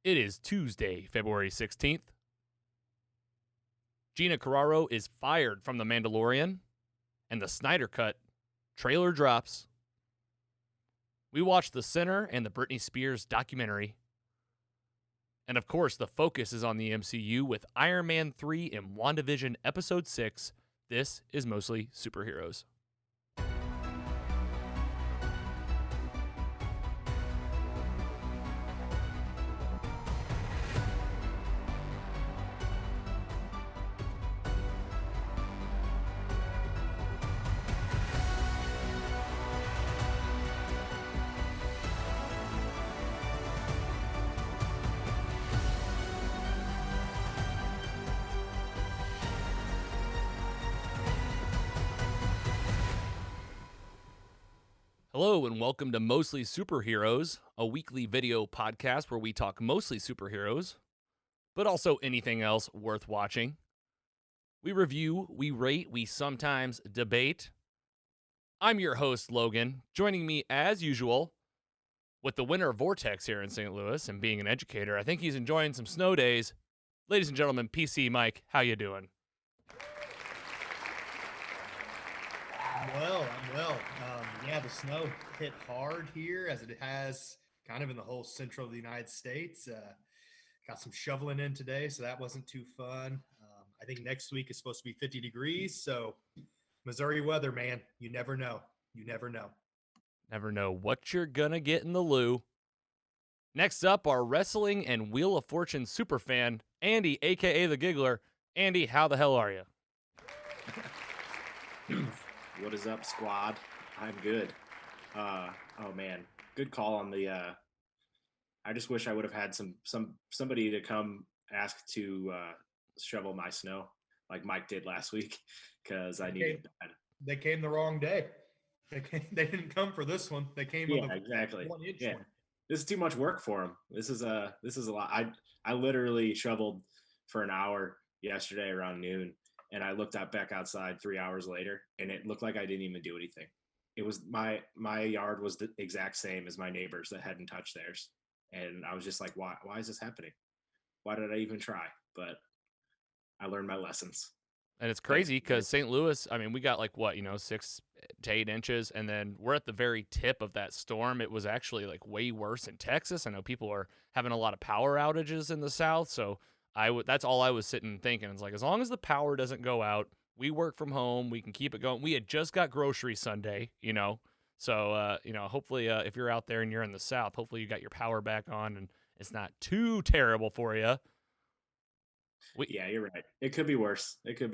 It is Tuesday, February 16th. Gena Cararo is fired from The Mandalorian, and the Snyder Cut trailer drops. We watched the Synder and the Britney Spears Documentary. And of course, the focus is on the MCU with Ironman 3 and WandaVision Episode 6. This is Mostly Superheroes. Hello and welcome to Mostly Superheroes, a weekly video podcast where we talk mostly superheroes, but also anything else worth watching. We review, we rate, we sometimes debate. I'm your host, Logan, joining me as usual with the winter vortex here in St. Louis and being an educator. I think he's enjoying some snow days. Ladies and gentlemen, PC Mike, how you doing? I'm well. Yeah, the snow hit hard here as it has kind of in the whole central of the United States. Got some shoveling in today, so that wasn't too fun. I think next week is supposed to be 50 degrees. So Missouri weather, man, you never know. You never know. Never know what you're going to get in the loo. Next up, our wrestling and Wheel of Fortune superfan, Andy, a.k.a. The Giggler. Andy, how the hell are you? What is up, squad? I'm good. Oh man, good call on the. I just wish I would have had somebody to come ask to shovel my snow like Mike did last week because I needed that. They came the wrong day. They didn't come for this one. They came on the exactly. 1-inch one. This is too much work for them. This is a lot. I literally shoveled for an hour yesterday around noon. And I looked back outside 3 hours later, and it looked like I didn't even do anything. It was my yard was the exact same as my neighbors that hadn't touched theirs, and I was just like, why is this happening? Why did I even try? But I learned my lessons. And it's crazy because St. Louis, I mean, we got 6 to 8 inches, and then we're at the very tip of that storm. It was actually way worse in Texas. I know people are having a lot of power outages in the South, so that's all I was sitting thinking. It's like, as long as the power doesn't go out, we work from home, we can keep it going. We had just got grocery Sunday, so hopefully if you're out there and you're in the South, hopefully you got your power back on and it's not too terrible for you. Yeah, you're right. It could be worse. It could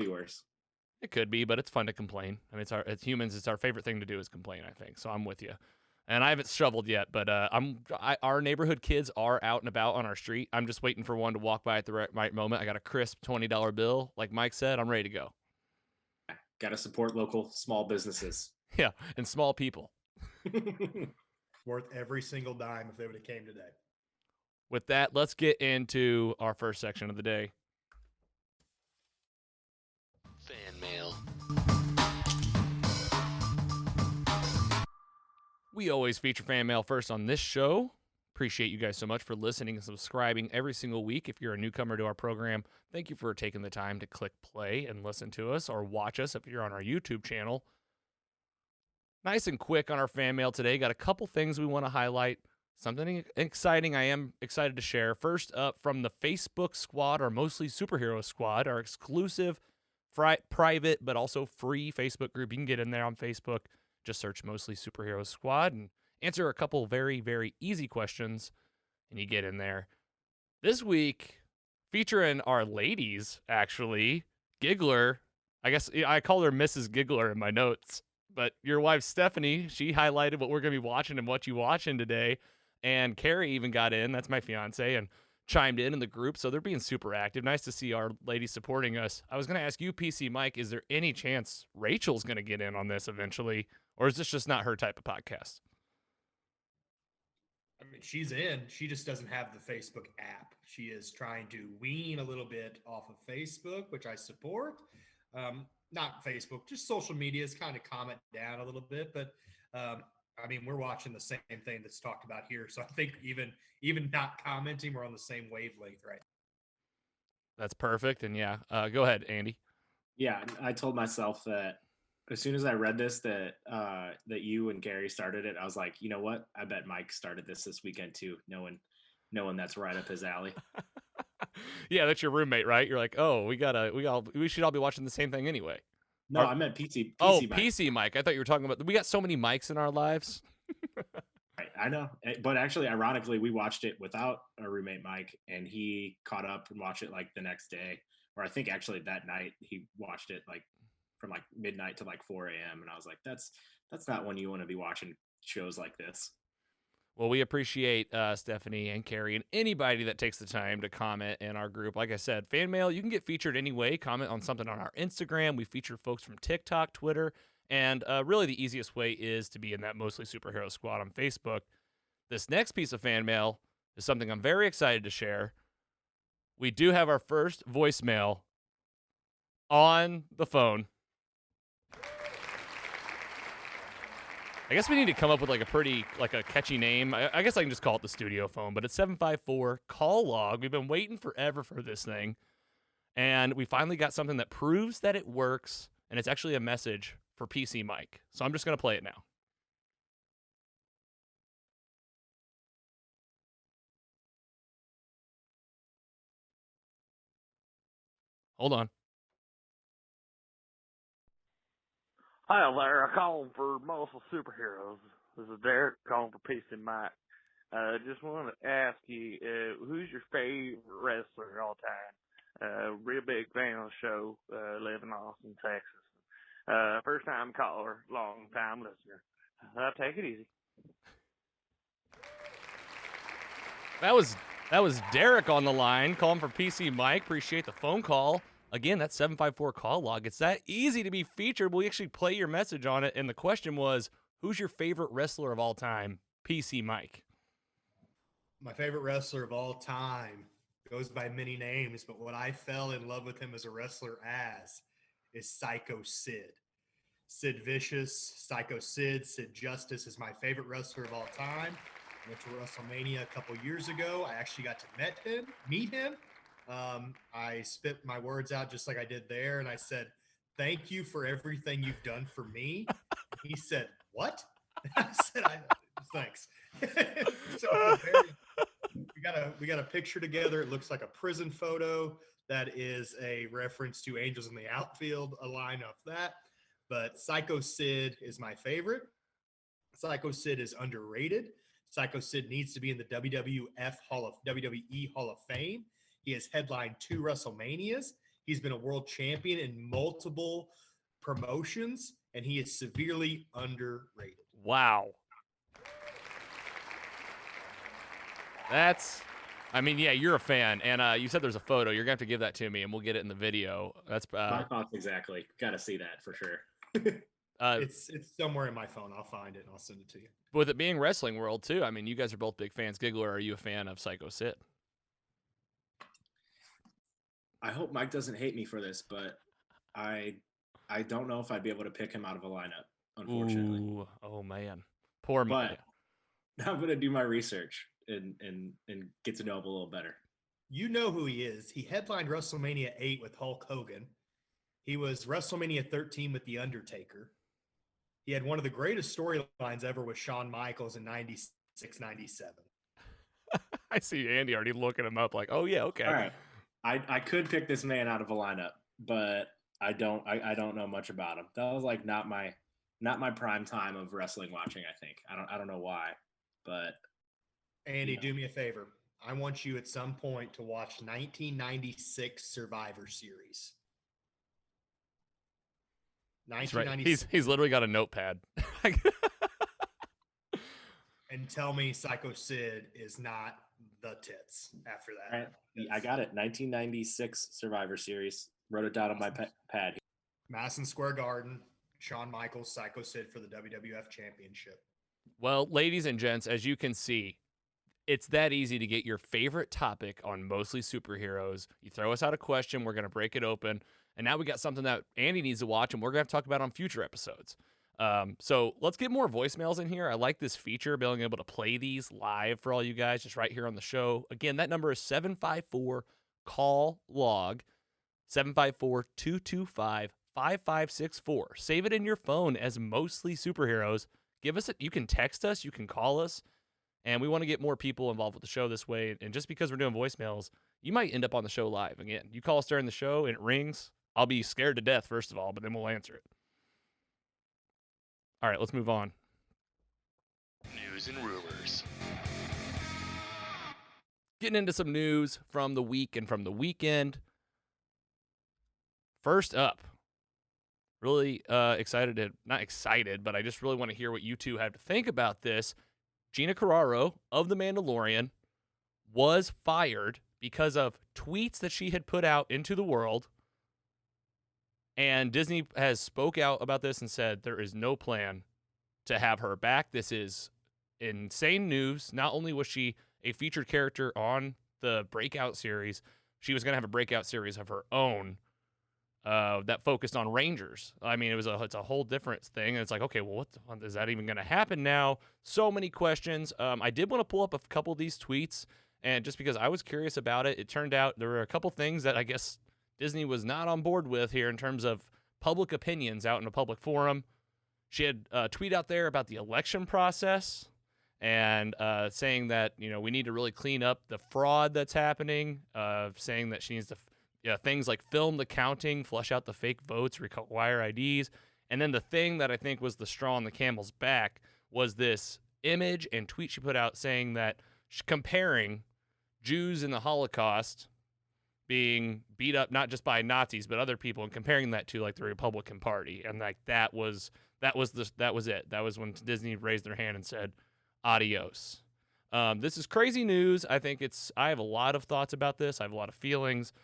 be, but it's fun to complain. I mean, it's humans. It's our favorite thing to do is complain, I think. So I'm with you. And I haven't shoveled yet, but our neighborhood kids are out and about on our street. I'm just waiting for one to walk by at the right moment. I got a crisp $20 bill. Like Mike said, I'm ready to go. Got to support local small businesses. Yeah, and small people. Worth every single dime if they would have came today. With that, let's get into our first section of the day. Fan mail. We always feature fan mail first on this show. Appreciate you guys so much for listening and subscribing every single week. If you're a newcomer to our program, thank you for taking the time to click play and listen to us or watch us if you're on our YouTube channel. Nice and quick on our fan mail today. Got a couple things we want to highlight. Something exciting I am excited to share. First up, from the Facebook squad, our Mostly Superhero squad, our exclusive private but also free Facebook group. You can get in there on Facebook. Just search Mostly Superhero Squad and answer a couple very, very easy questions, and you get in there. This week, featuring our ladies, actually, Giggler. I guess I call her Mrs. Giggler in my notes, but your wife, Stephanie, she highlighted what we're going to be watching and what you watching today, and Carrie even got in, that's my fiance, and chimed in the group, so they're being super active. Nice to see our ladies supporting us. I was going to ask you, PC Mike, is there any chance Rachel's going to get in on this eventually? Or is this just not her type of podcast? I mean, she's in. She just doesn't have the Facebook app. She is trying to wean a little bit off of Facebook, which I support. Not Facebook, just social media is kind of calm it down a little bit. But I mean, we're watching the same thing that's talked about here. So I think even not commenting, we're on the same wavelength right That's perfect. And yeah, go ahead, Andy. Yeah, I told myself that as soon as I read this that you and Gary started it, I was like, you know what? I bet Mike started this weekend too, knowing that's right up his alley. Yeah, that's your roommate, right? You're like, oh, we should all be watching the same thing anyway. No, I meant PC. Oh, Mike. PC Mike. I thought you were talking about. We got so many mics in our lives. Right, I know, but actually, ironically, we watched it without a roommate Mike, and he caught up and watched it like the next day, or I think actually that night he watched it like from like midnight to like 4 a.m. And I was like, that's not when you want to be watching shows like this. Well, we appreciate Stephanie and Carrie and anybody that takes the time to comment in our group. Like I said, fan mail, you can get featured anyway. Comment on something on our Instagram. We feature folks from TikTok, Twitter, and really the easiest way is to be in that Mostly Superhero Squad on Facebook. This next piece of fan mail is something I'm very excited to share. We do have our first voicemail on the phone. I guess we need to come up with like a catchy name. I guess I can just call it the studio phone, but it's 754 call log. We've been waiting forever for this thing. And we finally got something that proves that it works. And it's actually a message for PC Mike. So I'm just going to play it now. Hold on. Hi there, I'm calling for Muscle Superheroes. This is Derek calling for Peace and Mike. Just want to ask you, who's your favorite wrestler of all time? Real big fan of the show, live in Austin, Texas. First time caller, long time listener. Take it easy. That was Derek on the line calling for PC Mike. Appreciate the phone call. Again, that's 754 call log. It's that easy to be featured. We actually play your message on it. And the question was, who's your favorite wrestler of all time? PC Mike. My favorite wrestler of all time goes by many names, but what I fell in love with him as a wrestler is Psycho Sid. Sid Vicious, Psycho Sid, Sid Justice is my favorite wrestler of all time. I went to WrestleMania a couple years ago. I actually got to meet him. I spit my words out just like I did there, and I said, "Thank you for everything you've done for me." He said, "What?" I said, "Thanks." So we got a picture together. It looks like a prison photo. That is a reference to Angels in the Outfield, a line of that. But Psycho Sid is my favorite. Psycho Sid is underrated. Psycho Sid needs to be in the WWE Hall of Fame. He has headlined 2 WrestleManias. He's been a world champion in multiple promotions, and he is severely underrated. Wow. Yeah, you're a fan, and you said there's a photo. You're going to have to give that to me, and we'll get it in the video. That's my thoughts exactly. Got to see that for sure. It's somewhere in my phone. I'll find it, and I'll send it to you. With it being wrestling world, too, I mean, you guys are both big fans. Giggler, are you a fan of Psycho Sid? I hope Mike doesn't hate me for this, but I don't know if I'd be able to pick him out of a lineup, unfortunately. Ooh, oh, man. Poor man. But I'm going to do my research and get to know him a little better. You know who he is. He headlined WrestleMania 8 with Hulk Hogan. He was WrestleMania 13 with The Undertaker. He had one of the greatest storylines ever with Shawn Michaels in 96, 97. I see Andy already looking him up like, oh, yeah, okay. All right. I could pick this man out of a lineup, but I don't know much about him. That was like not my prime time of wrestling watching, I think. I don't know why, but Andy, do me a favor. I want you at some point to watch 1996 Survivor Series. 1996. Right. He's literally got a notepad. And tell me Psycho Sid is not the tits after that. I got it. 1996 Survivor Series. Wrote it down on my pad. Madison Square Garden, Shawn Michaels, Psycho Sid for the WWF Championship. Well, ladies and gents, as you can see, it's that easy to get your favorite topic on Mostly Superheroes. You throw us out a question, we're going to break it open. And now we got something that Andy needs to watch, and we're going to have to talk about on future episodes. So let's get more voicemails in here. I like this feature, being able to play these live for all you guys just right here on the show. Again, that number is 754 call log 754-225-5564. Save it in your phone as Mostly Superheroes. Give us you can text us, you can call us, and we want to get more people involved with the show this way. And just because we're doing voicemails, you might end up on the show live. Again, you call us during the show and it rings, I'll be scared to death, first of all, but then we'll answer it. All right, let's move on. News and rumors. Getting into some news from the week and from the weekend. First up, really not excited, but I just really want to hear what you two have to think about this. Gena Cararo of The Mandalorian was fired because of tweets that she had put out into the world. And Disney has spoke out about this and said there is no plan to have her back. This is insane news. Not only was she a featured character on the Breakout series, she was going to have a Breakout series of her own that focused on Rangers. I mean, it's a whole different thing. And it's like, okay, well, what is that even going to happen now? So many questions. I did want to pull up a couple of these tweets, and just because I was curious about it, it turned out there were a couple things that I guess Disney was not on board with here in terms of public opinions out in a public forum. She had a tweet out there about the election process and saying that, we need to really clean up the fraud that's happening, saying that she needs to things like film the counting, flush out the fake votes, require IDs. And then the thing that I think was the straw on the camel's back was this image and tweet she put out saying that comparing Jews in the Holocaust being beat up not just by Nazis but other people, and comparing that to like the Republican Party, and like that was it. That was when Disney raised their hand and said adios. This is crazy news. I have a lot of thoughts about this. I have a lot of feelings,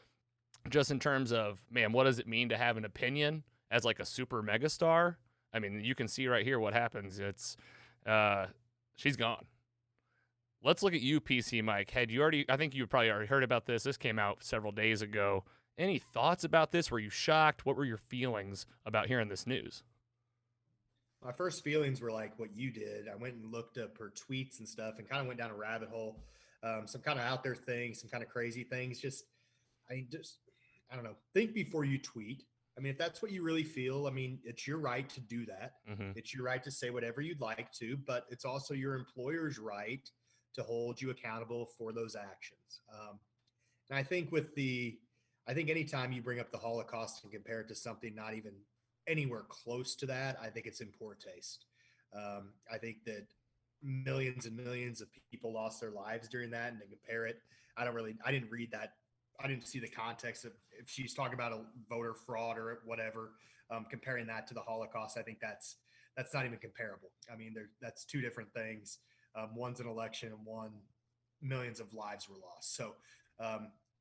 just in terms of, man, what does it mean to have an opinion as like a super megastar? I mean, you can see right here what happens. It's she's gone. Let's look at you, PC Mike. I think you probably already heard about this. This came out several days ago. Any thoughts about this? Were you shocked? What were your feelings about hearing this news? My first feelings were like what you did. I went and looked up her tweets and stuff and kind of went down a rabbit hole. Some kind of out there things, some kind of crazy things. I don't know. Think before you tweet. I mean, if that's what you really feel, I mean, it's your right to do that. Mm-hmm. It's your right to say whatever you'd like to, but it's also your employer's right to hold you accountable for those actions. And I think anytime you bring up the Holocaust and compare it to something not even anywhere close to that, I think it's in poor taste. I think that millions and millions of people lost their lives during that, and to compare it, I didn't read that. I didn't see the context of if she's talking about a voter fraud or whatever, comparing that to the Holocaust. I think that's not even comparable. I mean, that's two different things. One's an election and one, millions of lives were lost. So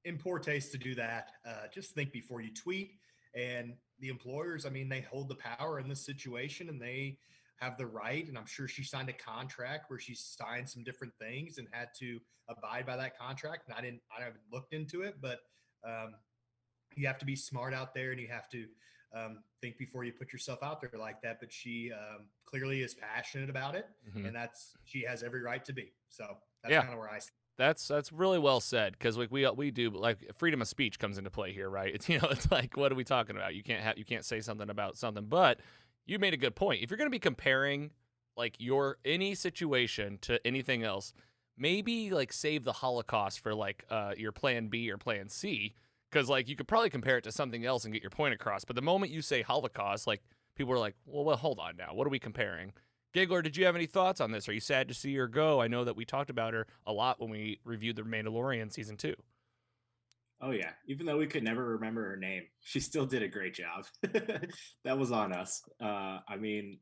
in poor taste to do that. Just think before you tweet. And the employers, I mean, they hold the power in this situation and they have the right. And I'm sure she signed a contract where she signed some different things and had to abide by that contract. And I haven't looked into it, but you have to be smart out there and you have to think before you put yourself out there like that. But she clearly is passionate about it, Mm-hmm. and she has every right to be. So that's Yeah. kind of where I stand. That's really well said, because like we do, like freedom of speech comes into play here, right? It's it's like, what are we talking about? You can't say something about something, but you made a good point. If you're going to be comparing like any situation to anything else, maybe like save the Holocaust for like your plan B or plan C, because like you could probably compare it to something else and get your point across. But the moment you say Holocaust, like people are like, well, hold on now, what are we comparing? Giggler, did you have any thoughts on this? Are you sad to see her go? I know that we talked about her a lot when we reviewed The Mandalorian season 2. Oh yeah, even though we could never remember her name, she still did a great job. That was on us. I mean,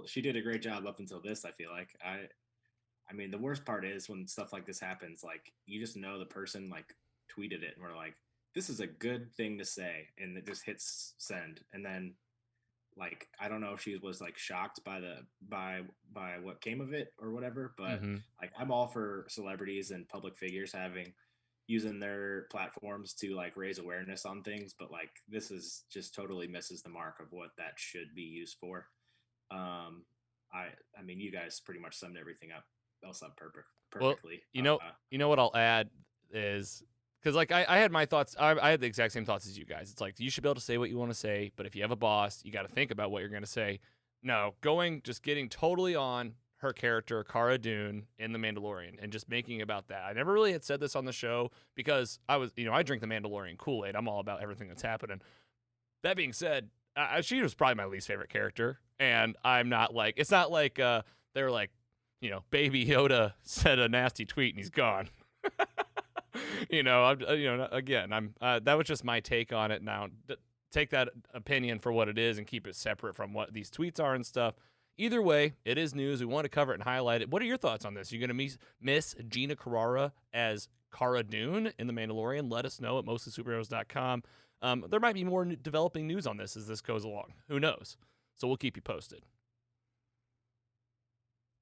she did a great job up until this. I feel like I mean, the worst part is when stuff like this happens. Like you just know the person like tweeted it, and we're like, this is a good thing to say, and it just hits send, and then. Like I don't know if she was like shocked by what came of it or whatever, but Mm-hmm. like I'm all for celebrities and public figures using their platforms to like raise awareness on things, but like this is just totally misses the mark of what that should be used for. I mean, you guys pretty much summed everything else up Well, perfectly. you know what I'll add is because like I had my thoughts. I had the exact same thoughts as you guys. It's like you should be able to say what you want to say, but if you have a boss, you got to think about what you're going to say. No, getting totally on her character, Cara Dune, in The Mandalorian, and just making about that. I never really had said this on the show because I drink the Mandalorian Kool-Aid. I'm all about everything that's happening. That being said, she was probably my least favorite character, and I'm not like it's not like they're like, Baby Yoda said a nasty tweet and he's gone. I'm that was just my take on it. Now, take that opinion for what it is and keep it separate from what these tweets are and stuff. Either way, it is news. We want to cover it and highlight it. What are your thoughts on this? You're going to miss Gena Cararo as Cara Dune in The Mandalorian? Let us know at mostlysuperheroes.com. There might be more developing news on this as this goes along. Who knows? So we'll keep you posted.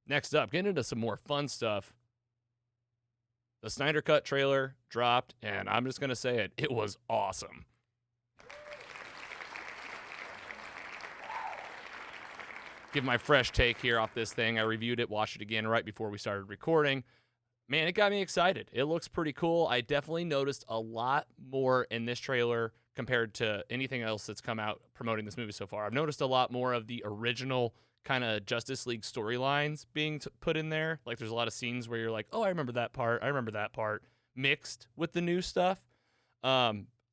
Next up, getting into some more fun stuff. The Snyder Cut trailer dropped, and I'm just going to say it. It was awesome. Give my fresh take here off this thing. I reviewed it, watched it again right before we started recording. Man, it got me excited. It looks pretty cool. I definitely noticed a lot more in this trailer compared to anything else that's come out promoting this movie so far. I've noticed a lot more of the original kind of Justice League storylines being put in there. Like there's a lot of scenes where you're like, oh, I remember that part, mixed with the new stuff.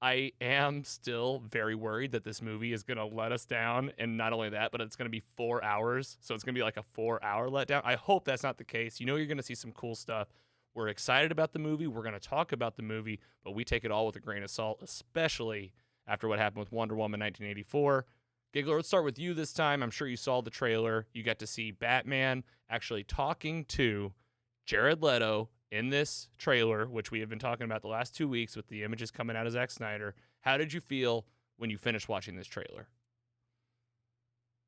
I am still very worried that this movie is going to let us down. And not only that, but it's going to be 4 hours. So it's going to be like a 4-hour letdown. I hope that's not the case. You're going to see some cool stuff. We're excited about the movie. We're going to talk about the movie, but we take it all with a grain of salt, especially after what happened with Wonder Woman 1984. Giggler, let's start with you this time. I'm sure you saw the trailer. You got to see Batman actually talking to Jared Leto in this trailer, which we have been talking about the last 2 weeks with the images coming out of Zack Snyder. How did you feel when you finished watching this trailer?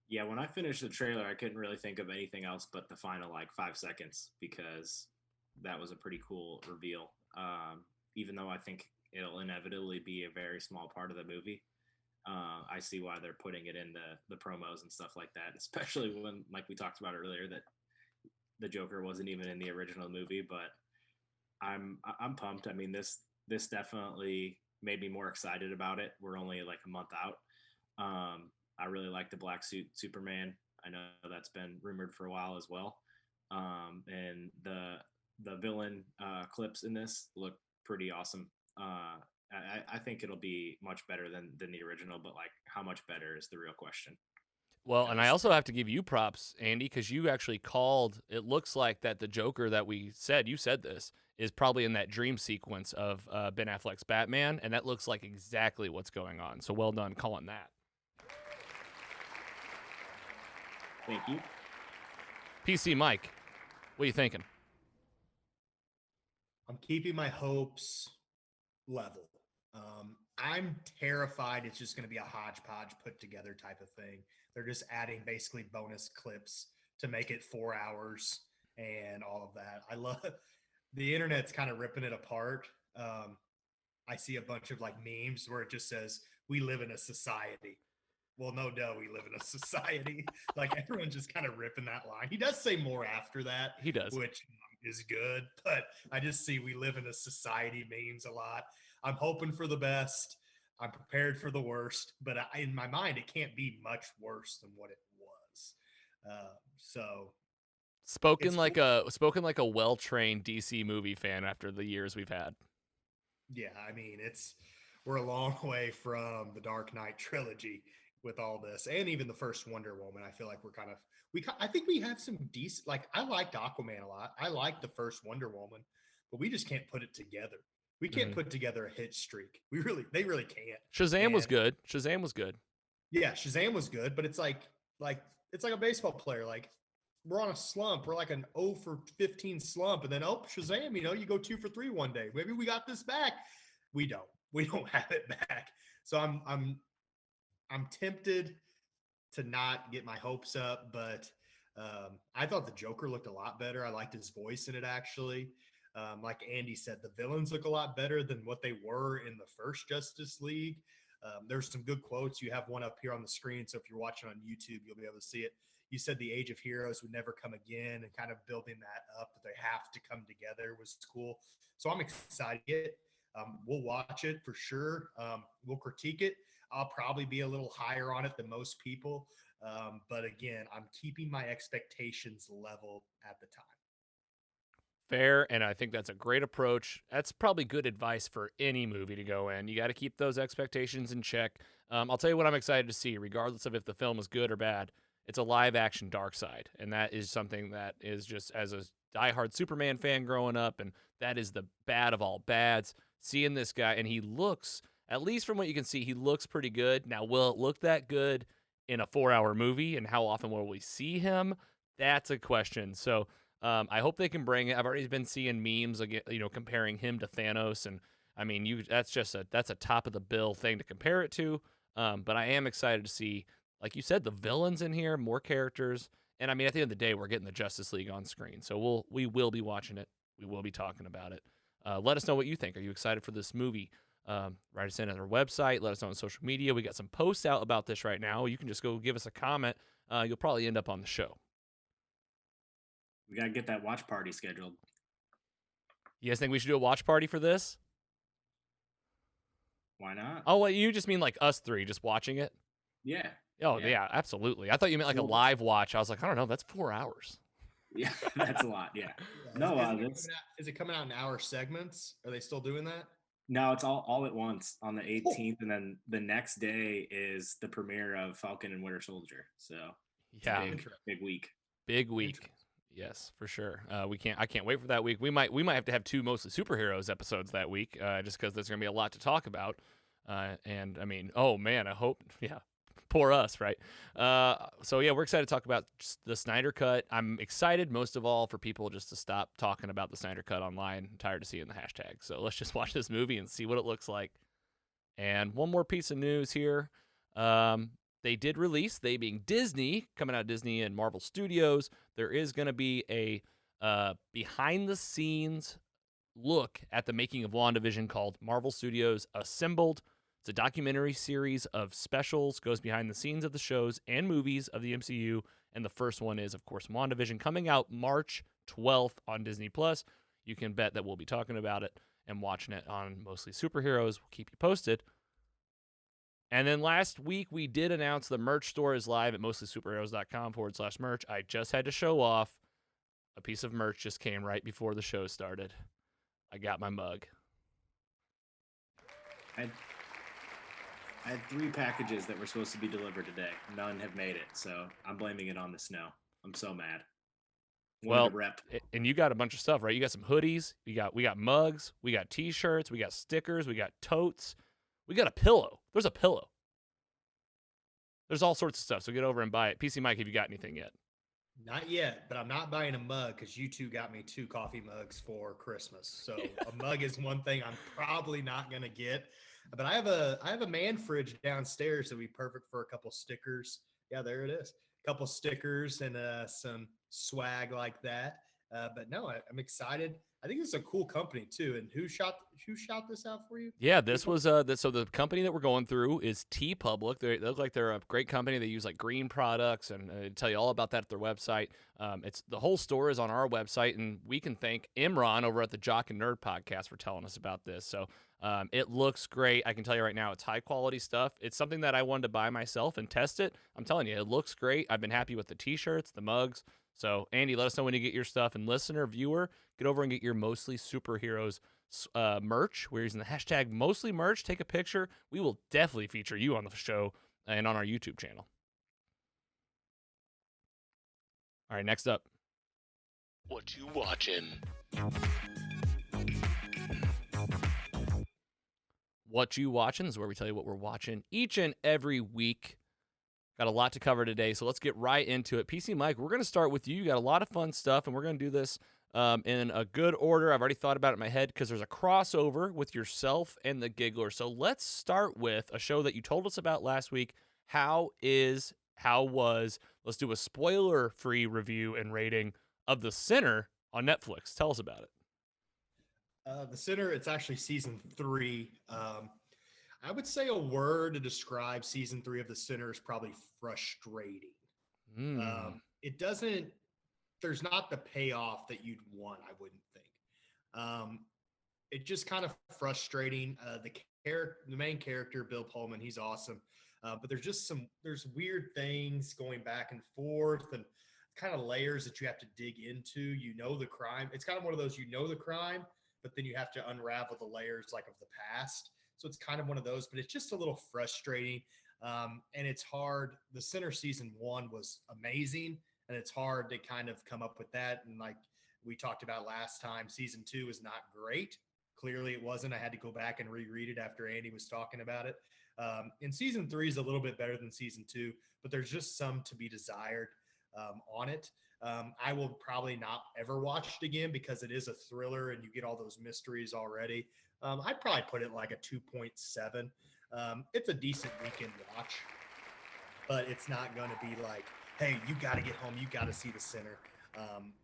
Yeah, when I finished the trailer, I couldn't really think of anything else but the final 5 seconds because that was a pretty cool reveal. Even though I think it'll inevitably be a very small part of the movie, I see why they're putting it in the promos and stuff like that, especially when, like we talked about earlier, that the Joker wasn't even in the original movie. But I'm pumped. I mean, this definitely made me more excited about it. We're only like a month out. I really like the black suit Superman. I know that's been rumored for a while as well. And the villain clips in this look pretty awesome. I think it'll be much better than the original, but how much better is the real question. Well, and I also have to give you props, Andy, because you actually called. It looks like that the Joker that you said this, is probably in that dream sequence of Ben Affleck's Batman, and that looks like exactly what's going on. So well done calling that. Thank you. PC Mike, what are you thinking? I'm keeping my hopes level. I'm terrified it's just going to be a hodgepodge put together type of thing. They're just adding basically bonus clips to make it 4 hours and all of that. I love the internet's kind of ripping it apart. I see a bunch of memes where it just says, "We live in a society." Well, no, we live in a society. Everyone's just kind of ripping that line. He does say more after that. He does. Which is good. But I just see "we live in a society" memes a lot. I'm hoping for the best. I'm prepared for the worst. But in my mind, it can't be much worse than what it was. Spoken like a well-trained DC movie fan after the years we've had. Yeah, I mean, we're a long way from the Dark Knight trilogy with all this, and even the first Wonder Woman. I feel like I think we have some decent. I liked Aquaman a lot. I liked the first Wonder Woman, but we just can't put it together. We can't put together a hit streak. They really can't. Shazam was good. Yeah, Shazam was good, but it's like it's like a baseball player. We're on a slump. We're like an 0 for 15 slump, and then Shazam, you go 2 for 3 one day. Maybe we got this back. We don't. We don't have it back. So I'm tempted to not get my hopes up, but I thought the Joker looked a lot better. I liked his voice in it, actually. Like Andy said, the villains look a lot better than what they were in the first Justice League. There's some good quotes. You have one up here on the screen, so if you're watching on YouTube, you'll be able to see it. you said the Age of Heroes would never come again, and kind of building that up, that they have to come together, was cool. So I'm excited. We'll watch it for sure. We'll critique it. I'll probably be a little higher on it than most people. But again, I'm keeping my expectations level at the time. Fair, and I think that's a great approach. That's probably good advice for any movie to go in. You got to keep those expectations in check. I'll tell you what I'm excited to see, regardless of if the film is good or bad. It's a live-action Darkseid, and that is something that is just, as a diehard Superman fan growing up, and that is the bad of all bads. Seeing this guy, and he looks, at least from what you can see, he looks pretty good. Now, will it look that good in a 4-hour movie, and how often will we see him? That's a question. So I hope they can bring it. I've already been seeing memes, again, comparing him to Thanos, and I mean, that's a top of the bill thing to compare it to. But I am excited to see, like you said, the villains in here, more characters, and I mean, at the end of the day, we're getting the Justice League on screen, so we will be watching it. We will be talking about it. Let us know what you think. Are you excited for this movie? Write us in at our website. Let us know on social media. We got some posts out about this right now. You can just go give us a comment. You'll probably end up on the show. We got to get that watch party scheduled. You guys think we should do a watch party for this? Why not? Oh, well, you just mean like us three just watching it? Yeah. Oh, yeah, absolutely. I thought you meant like a live watch. I was like, I don't know. That's 4 hours. Yeah, that's a lot. Yeah. Yeah. No, Is it coming out in hour segments? Are they still doing that? No, it's all at once on the 18th, and then the next day is the premiere of Falcon and Winter Soldier. So yeah, big week. Big week. Yes, for sure. I can't wait for that week. We might have to have 2 mostly superheroes episodes that week, just because there's gonna be a lot to talk about. And I mean, oh man, I hope, yeah, poor us, right? So yeah, we're excited to talk about just the Snyder Cut. I'm excited most of all for people just to stop talking about the Snyder Cut online. I'm tired of seeing the hashtag. So let's just watch this movie and see what it looks like. And one more piece of news here. They did release, they being Disney, coming out of Disney and Marvel Studios, there is going to be a behind-the-scenes look at the making of WandaVision called Marvel Studios Assembled. It's a documentary series of specials, goes behind the scenes of the shows and movies of the MCU, and the first one is, of course, WandaVision, coming out March 12th on Disney+. You can bet that we'll be talking about it and watching it on Mostly Superheroes. We'll keep you posted. And then last week, we did announce the merch store is live at mostlysuperheroes.com/merch. I just had to show off. A piece of merch just came right before the show started. I got my mug. I had 3 packages that were supposed to be delivered today. None have made it, so I'm blaming it on the snow. I'm so mad. Well, and you got a bunch of stuff, right? You got some hoodies. We got mugs. We got T-shirts. We got stickers. We got totes. We got a pillow. There's a pillow. There's all sorts of stuff. So get over and buy it. PC Mike, have you got anything yet? Not yet, but I'm not buying a mug because you two got me 2 coffee mugs for Christmas. So a mug is one thing I'm probably not gonna get. But I have a man fridge downstairs that would be perfect for a couple stickers. Yeah, there it is. A couple stickers and some swag like that. But no, I'm excited. I think it's a cool company too. And who shot this out for you? Yeah, this was so the company that we're going through is T Public. They look like they're a great company. They use like green products, and tell you all about that at their website. It's the whole store is on our website, and we can thank Imran over at the Jock and Nerd podcast for telling us about this. So it looks great. I can tell you right now, it's high quality stuff. It's something that I wanted to buy myself and test it. I'm telling you, it looks great. I've been happy with the T-shirts, the mugs. So, Andy, let us know when you get your stuff. And listener, viewer, get over and get your Mostly Superheroes merch. We're using the hashtag Mostly Merch. Take a picture. We will definitely feature you on the show and on our YouTube channel. All right, next up. What you watching? What You Watching is where we tell you what we're watching each and every week. Got a lot to cover today, so let's get right into it. PC Mike, we're going to start with you. You got a lot of fun stuff, and we're going to do this in a good order. I've already thought about it in my head because there's a crossover with yourself and the Giggler. So let's start with a show that you told us about last week. How was, let's do a spoiler-free review and rating of The Sinner on Netflix. Tell us about it. The Sinner, it's actually season 3. I would say a word to describe season 3 of The Sinner is probably frustrating. It doesn't. There's not the payoff that you'd want. I wouldn't think. It just kind of frustrating. The main character, Bill Pullman, he's awesome. But there's weird things going back and forth and kind of layers that you have to dig into. You know the crime. It's kind of one of those, you know the crime, but then you have to unravel the layers like of the past. So it's kind of one of those, but it's just a little frustrating. And it's hard. The Synder season 1 was amazing, and it's hard to kind of come up with that. And like we talked about last time, season 2 is not great. Clearly it wasn't. I had to go back and reread it after Andy was talking about it. And season 3 is a little bit better than season 2, but there's just some to be desired on it. I will probably not ever watch it again because it is a thriller and you get all those mysteries already. I'd probably put it like a 2.7. It's a decent weekend watch, but it's not going to be like, hey, you got to get home. You got to see the Synder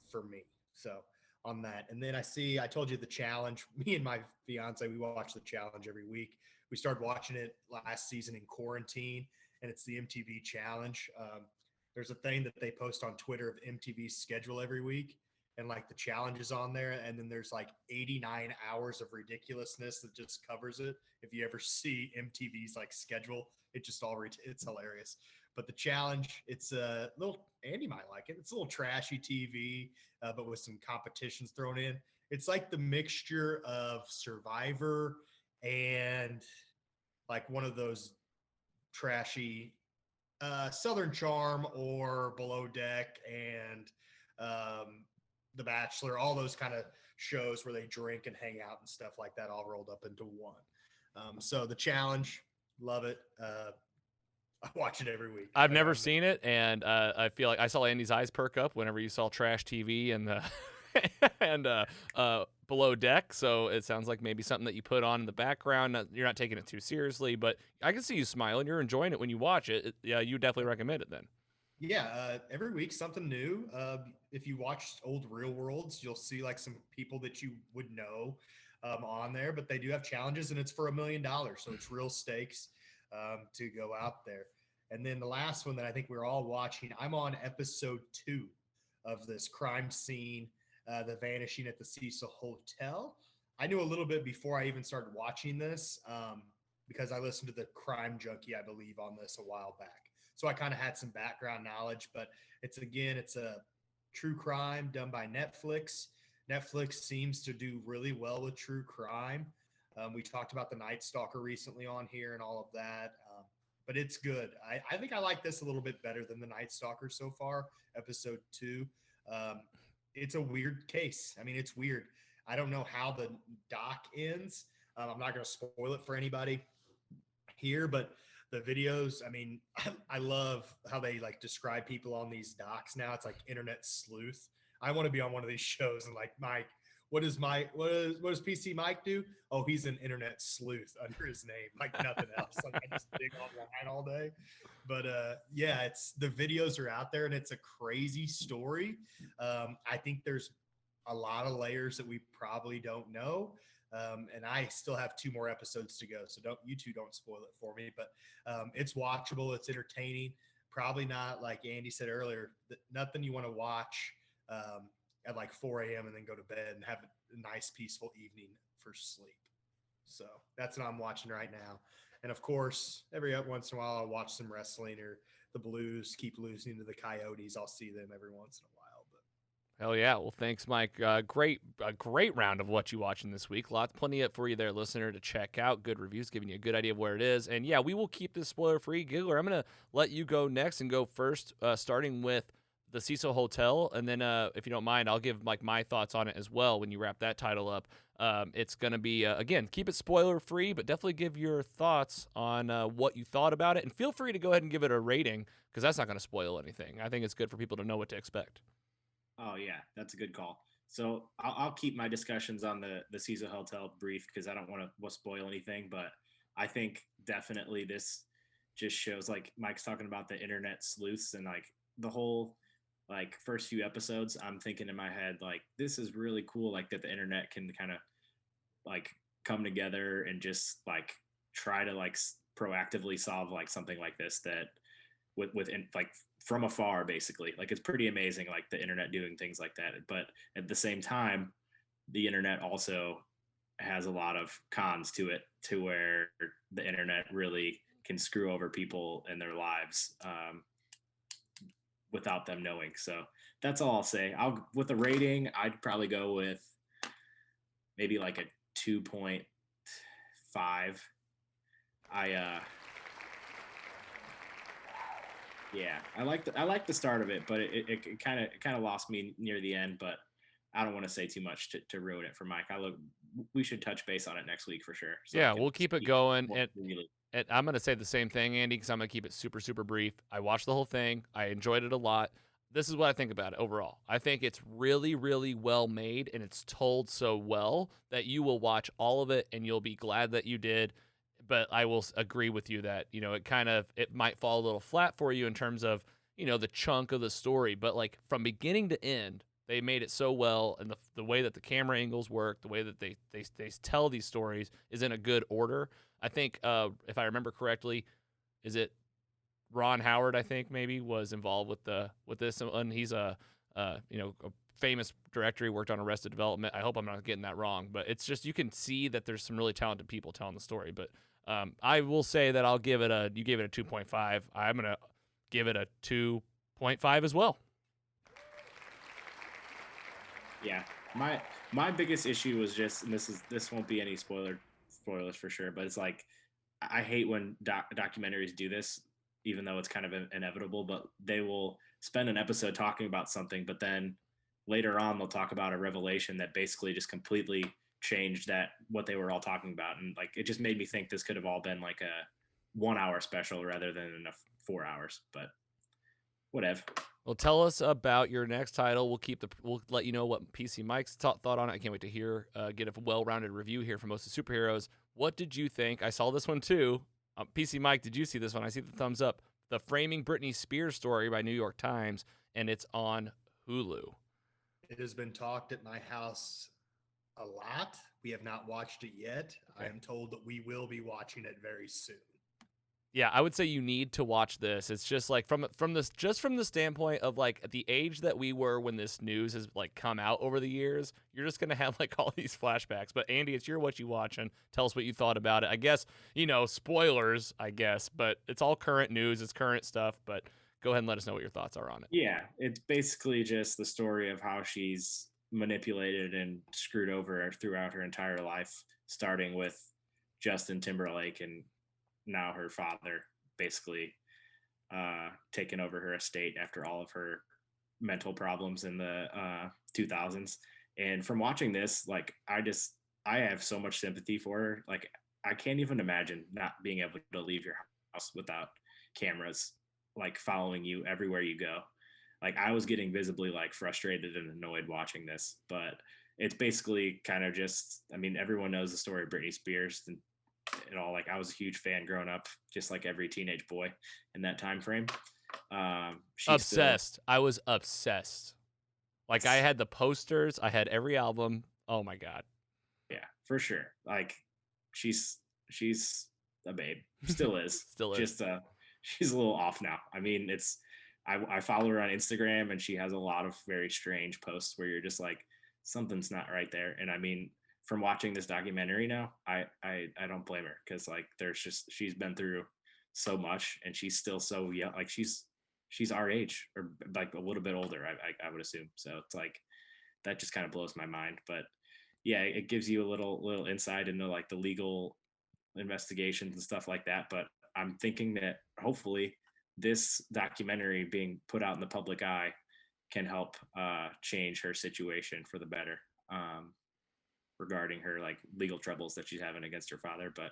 for me. So on that. And then I told you the challenge. Me and my fiance, we watch the challenge every week. We started watching it last season in quarantine, and it's the MTV challenge. There's a thing that they post on Twitter of MTV's schedule every week, and like the challenge is on there. And then there's like 89 hours of ridiculousness that just covers it. If you ever see MTV's like schedule, it's hilarious. But the challenge, it's a little, Andy might like it. It's a little trashy TV, but with some competitions thrown in. It's like the mixture of Survivor and like one of those trashy Southern Charm or Below Deck and The Bachelor, all those kind of shows where they drink and hang out and stuff like that, all rolled up into one. So the challenge, love it. I watch it every week. I've never seen it, and I feel like I saw Andy's eyes perk up whenever you saw trash TV and and Below Deck. So it sounds like maybe something that you put on in the background. You're not taking it too seriously, but I can see you smiling. You're enjoying it when you watch it. Yeah, you definitely recommend it then. Yeah, every week something new. If you watch old Real Worlds, you'll see like some people that you would know on there, but they do have challenges, and it's for $1 million, so it's real stakes to go out there. And then the last one that I think we're all watching, I'm on episode 2 of this crime scene, the vanishing at the Cecil Hotel. I knew a little bit before I even started watching this because I listened to the Crime Junkie, I believe, on this a while back. So I kind of had some background knowledge, but it's a true crime done by Netflix. Netflix seems to do really well with true crime. We talked about the Night Stalker recently on here and all of that, but it's good. I think I like this a little bit better than the Night Stalker so far, episode 2. It's a weird case. I mean, it's weird. I don't know how the doc ends. I'm not going to spoil it for anybody here, but the videos, I mean, I love how they like describe people on these docs now. It's like internet sleuth. I want to be on one of these shows and like, Mike, what does PC Mike do? Oh, he's an internet sleuth under his name, like nothing else. Like I just dig online all day. But yeah, it's the videos are out there and it's a crazy story. I think there's a lot of layers that we probably don't know. And I still have 2 more episodes to go. So you two don't spoil it for me, but it's watchable. It's entertaining. Probably not, like Andy said earlier, nothing you want to watch at like 4 a.m. and then go to bed and have a nice, peaceful evening for sleep. So that's what I'm watching right now. And of course, every once in a while, I'll watch some wrestling or the Blues keep losing to the Coyotes. I'll see them every once in a while. But Hell yeah. Well, thanks, Mike. A great round of what you watching this week. Plenty of for you there, listener, to check out. Good reviews, giving you a good idea of where it is. And yeah, we will keep this spoiler-free. Giggler, I'm going to let you go next and go first, starting with the Cecil Hotel. And then, if you don't mind, I'll give like my thoughts on it as well when you wrap that title up. It's going to be, again, keep it spoiler-free, but definitely give your thoughts on what you thought about it. And feel free to go ahead and give it a rating, because that's not going to spoil anything. I think it's good for people to know what to expect. Oh yeah, that's a good call. So I'll keep my discussions on the Cecil Hotel brief because I don't want to spoil anything. But I think definitely this just shows, like Mike's talking about the internet sleuths and like the whole like first few episodes. I'm thinking in my head like this is really cool, like that the internet can kind of like come together and just like try to like proactively solve like something like this that with like from afar, basically. Like, it's pretty amazing, like the internet doing things like that. But at the same time, the internet also has a lot of cons to it, to where the internet really can screw over people and their lives without them knowing. So that's all I'll say. With the rating, I'd probably go with maybe like a 2.5. Yeah, I like the start of it, but it kind of lost me near the end. But I don't want to say too much to ruin it for Mike. We should touch base on it next week for sure. So Yeah, we'll keep it going. Really. And I'm going to say the same thing, Andy, because I'm going to keep it super, super brief. I watched the whole thing. I enjoyed it a lot. This is what I think about it overall. I think it's really, really well made, and it's told so well that you will watch all of it, and you'll be glad that you did. But I will agree with you that, it might fall a little flat for you in terms of, the chunk of the story. But, like, from beginning to end, they made it so well, and the way that the camera angles work, the way that they tell these stories is in a good order. I think, if I remember correctly, is it Ron Howard, I think, maybe, was involved with this, and he's a famous director. He worked on Arrested Development. I hope I'm not getting that wrong, but it's just, you can see that there's some really talented people telling the story. But I will say that you gave it a 2.5. I'm going to give it a 2.5 as well. Yeah. My biggest issue was just, and this won't be any spoilers for sure, but it's like, I hate when documentaries do this, even though it's kind of inevitable, but they will spend an episode talking about something, but then later on they'll talk about a revelation that basically just completely changed what they were all talking about. And like, it just made me think this could have all been like a 1 hour special rather than 4 hours, but whatever. Well, tell us about your next title. We'll let you know what PC Mike's thought on it. I can't wait to get a well-rounded review here from Most of the Superheroes. What did you think? I saw this one too. PC Mike, did you see this one? I see the thumbs up. The Framing Britney Spears Story by New York Times, and it's on Hulu. It has been talked at my house a lot. We have not watched it yet. Okay. I am told that we will be watching it very soon. Yeah, I would say you need to watch this. It's just like from the standpoint of like at the age that we were when this news has like come out over the years, you're just gonna have like all these flashbacks. But Andy, it's what you watching. Tell us what you thought about it. I guess, spoilers, I guess, but it's all current news, it's current stuff, but go ahead and let us know what your thoughts are on it. Yeah, it's basically just the story of how she's manipulated and screwed over throughout her entire life, starting with Justin Timberlake and now her father basically taking over her estate after all of her mental problems in the 2000s. And from watching this, like, I have so much sympathy for her. Like, I can't even imagine not being able to leave your house without cameras like following you everywhere you go. Like, I was getting visibly like frustrated and annoyed watching this, but it's basically kind of just, I mean, everyone knows the story of Britney Spears and like, I was a huge fan growing up, just like every teenage boy in that time frame. Obsessed. I was obsessed. Like, I had the posters, I had every album. Oh my God. Yeah, for sure. Like, she's a babe. Still is. Still is. Just she's a little off now. I mean, I follow her on Instagram, and she has a lot of very strange posts where you're just like, something's not right there. And I mean, from watching this documentary now, I don't blame her, because like, she's been through so much, and she's still so young. Like, she's our age, or like a little bit older, I would assume. So it's like, that just kind of blows my mind. But yeah, it gives you a little insight into like the legal investigations and stuff like that. But I'm thinking that hopefully this documentary being put out in the public eye can help change her situation for the better. Regarding her like legal troubles that she's having against her father, but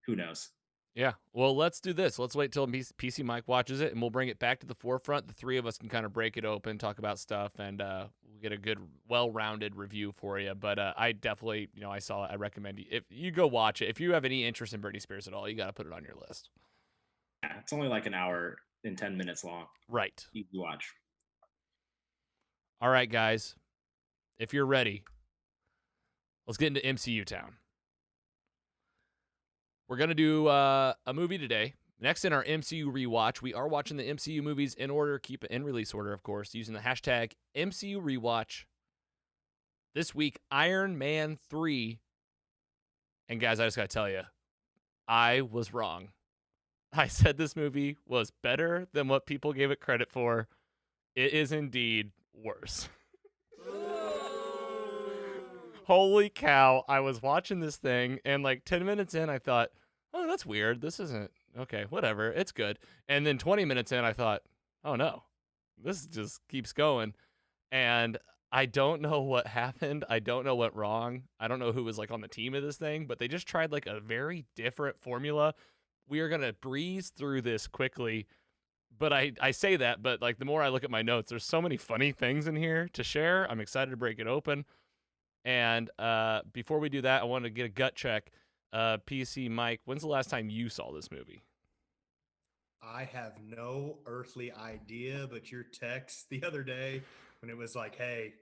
who knows? Yeah. Well, let's do this. Let's wait till PC Mike watches it, and we'll bring it back to the forefront. The three of us can kind of break it open, talk about stuff, and we'll get a good, well-rounded review for you. But I definitely, I saw it. I recommend you, if you go watch it. If you have any interest in Britney Spears at all, you got to put it on your list. Yeah, it's only like an hour and 10 minutes long. Right. Easy to watch. All right, guys. If you're ready, let's get into MCU town. We're going to do a movie today Next in our MCU rewatch, we are watching the MCU movies in order, keep it in release order, of course, using the hashtag MCU rewatch. This week, Iron Man 3. And guys, I just got to tell you, I was wrong. I said this movie was better than what people gave it credit for. It is indeed worse. Holy cow. I was watching this thing, and like 10 minutes in, I thought, oh, that's weird. This isn't, okay, whatever. It's good. And then 20 minutes in, I thought, oh no, this just keeps going. And I don't know what happened. I don't know what wrong. I don't know who was like on the team of this thing, but they just tried like a very different formula. We are going to breeze through this quickly. But I say that, but like the more I look at my notes, there's so many funny things in here to share. I'm excited to break it open. And before we do that, I want to get a gut check. PC Mike, when's the last time you saw this movie? I have no earthly idea, but your text the other day when it was like, hey,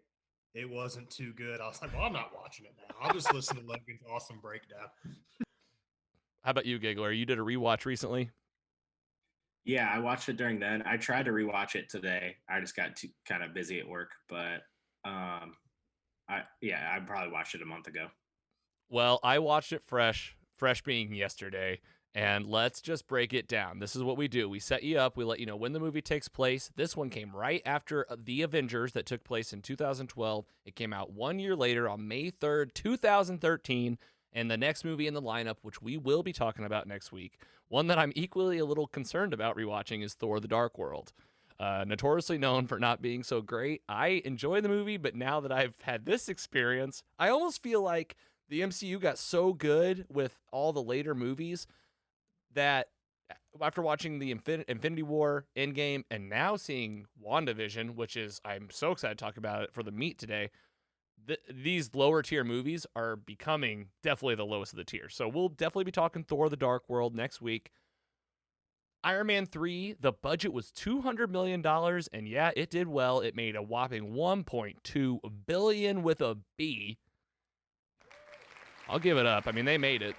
it wasn't too good. I was like, well, I'm not watching it now. I'll just listen to Logan's awesome breakdown. How about you, Giggler? You did a rewatch recently? Yeah, I watched it during then. I tried to rewatch it today. I just got too kind of busy at work, but I probably watched it a month ago. Well, I watched it fresh being yesterday, and let's just break it down. This is what we do. We set you up. We let you know when the movie takes place. This one came right after The Avengers that took place in 2012. It came out 1 year later on May 3rd, 2013. And the next movie in the lineup, which we will be talking about next week, one that I'm equally a little concerned about rewatching is Thor: The Dark World. Notoriously known for not being so great. I enjoy the movie, but now that I've had this experience, I almost feel like the MCU got so good with all the later movies that after watching the Infinity War, Endgame, and now seeing WandaVision, which is, I'm so excited to talk about it for the meet today, these lower tier movies are becoming definitely the lowest of the tier. So we'll definitely be talking Thor: The Dark World next week. Iron Man 3, the budget was $200 million, and yeah, it did well. It made a whopping $1.2 billion with a B. I'll give it up. I mean, they made it.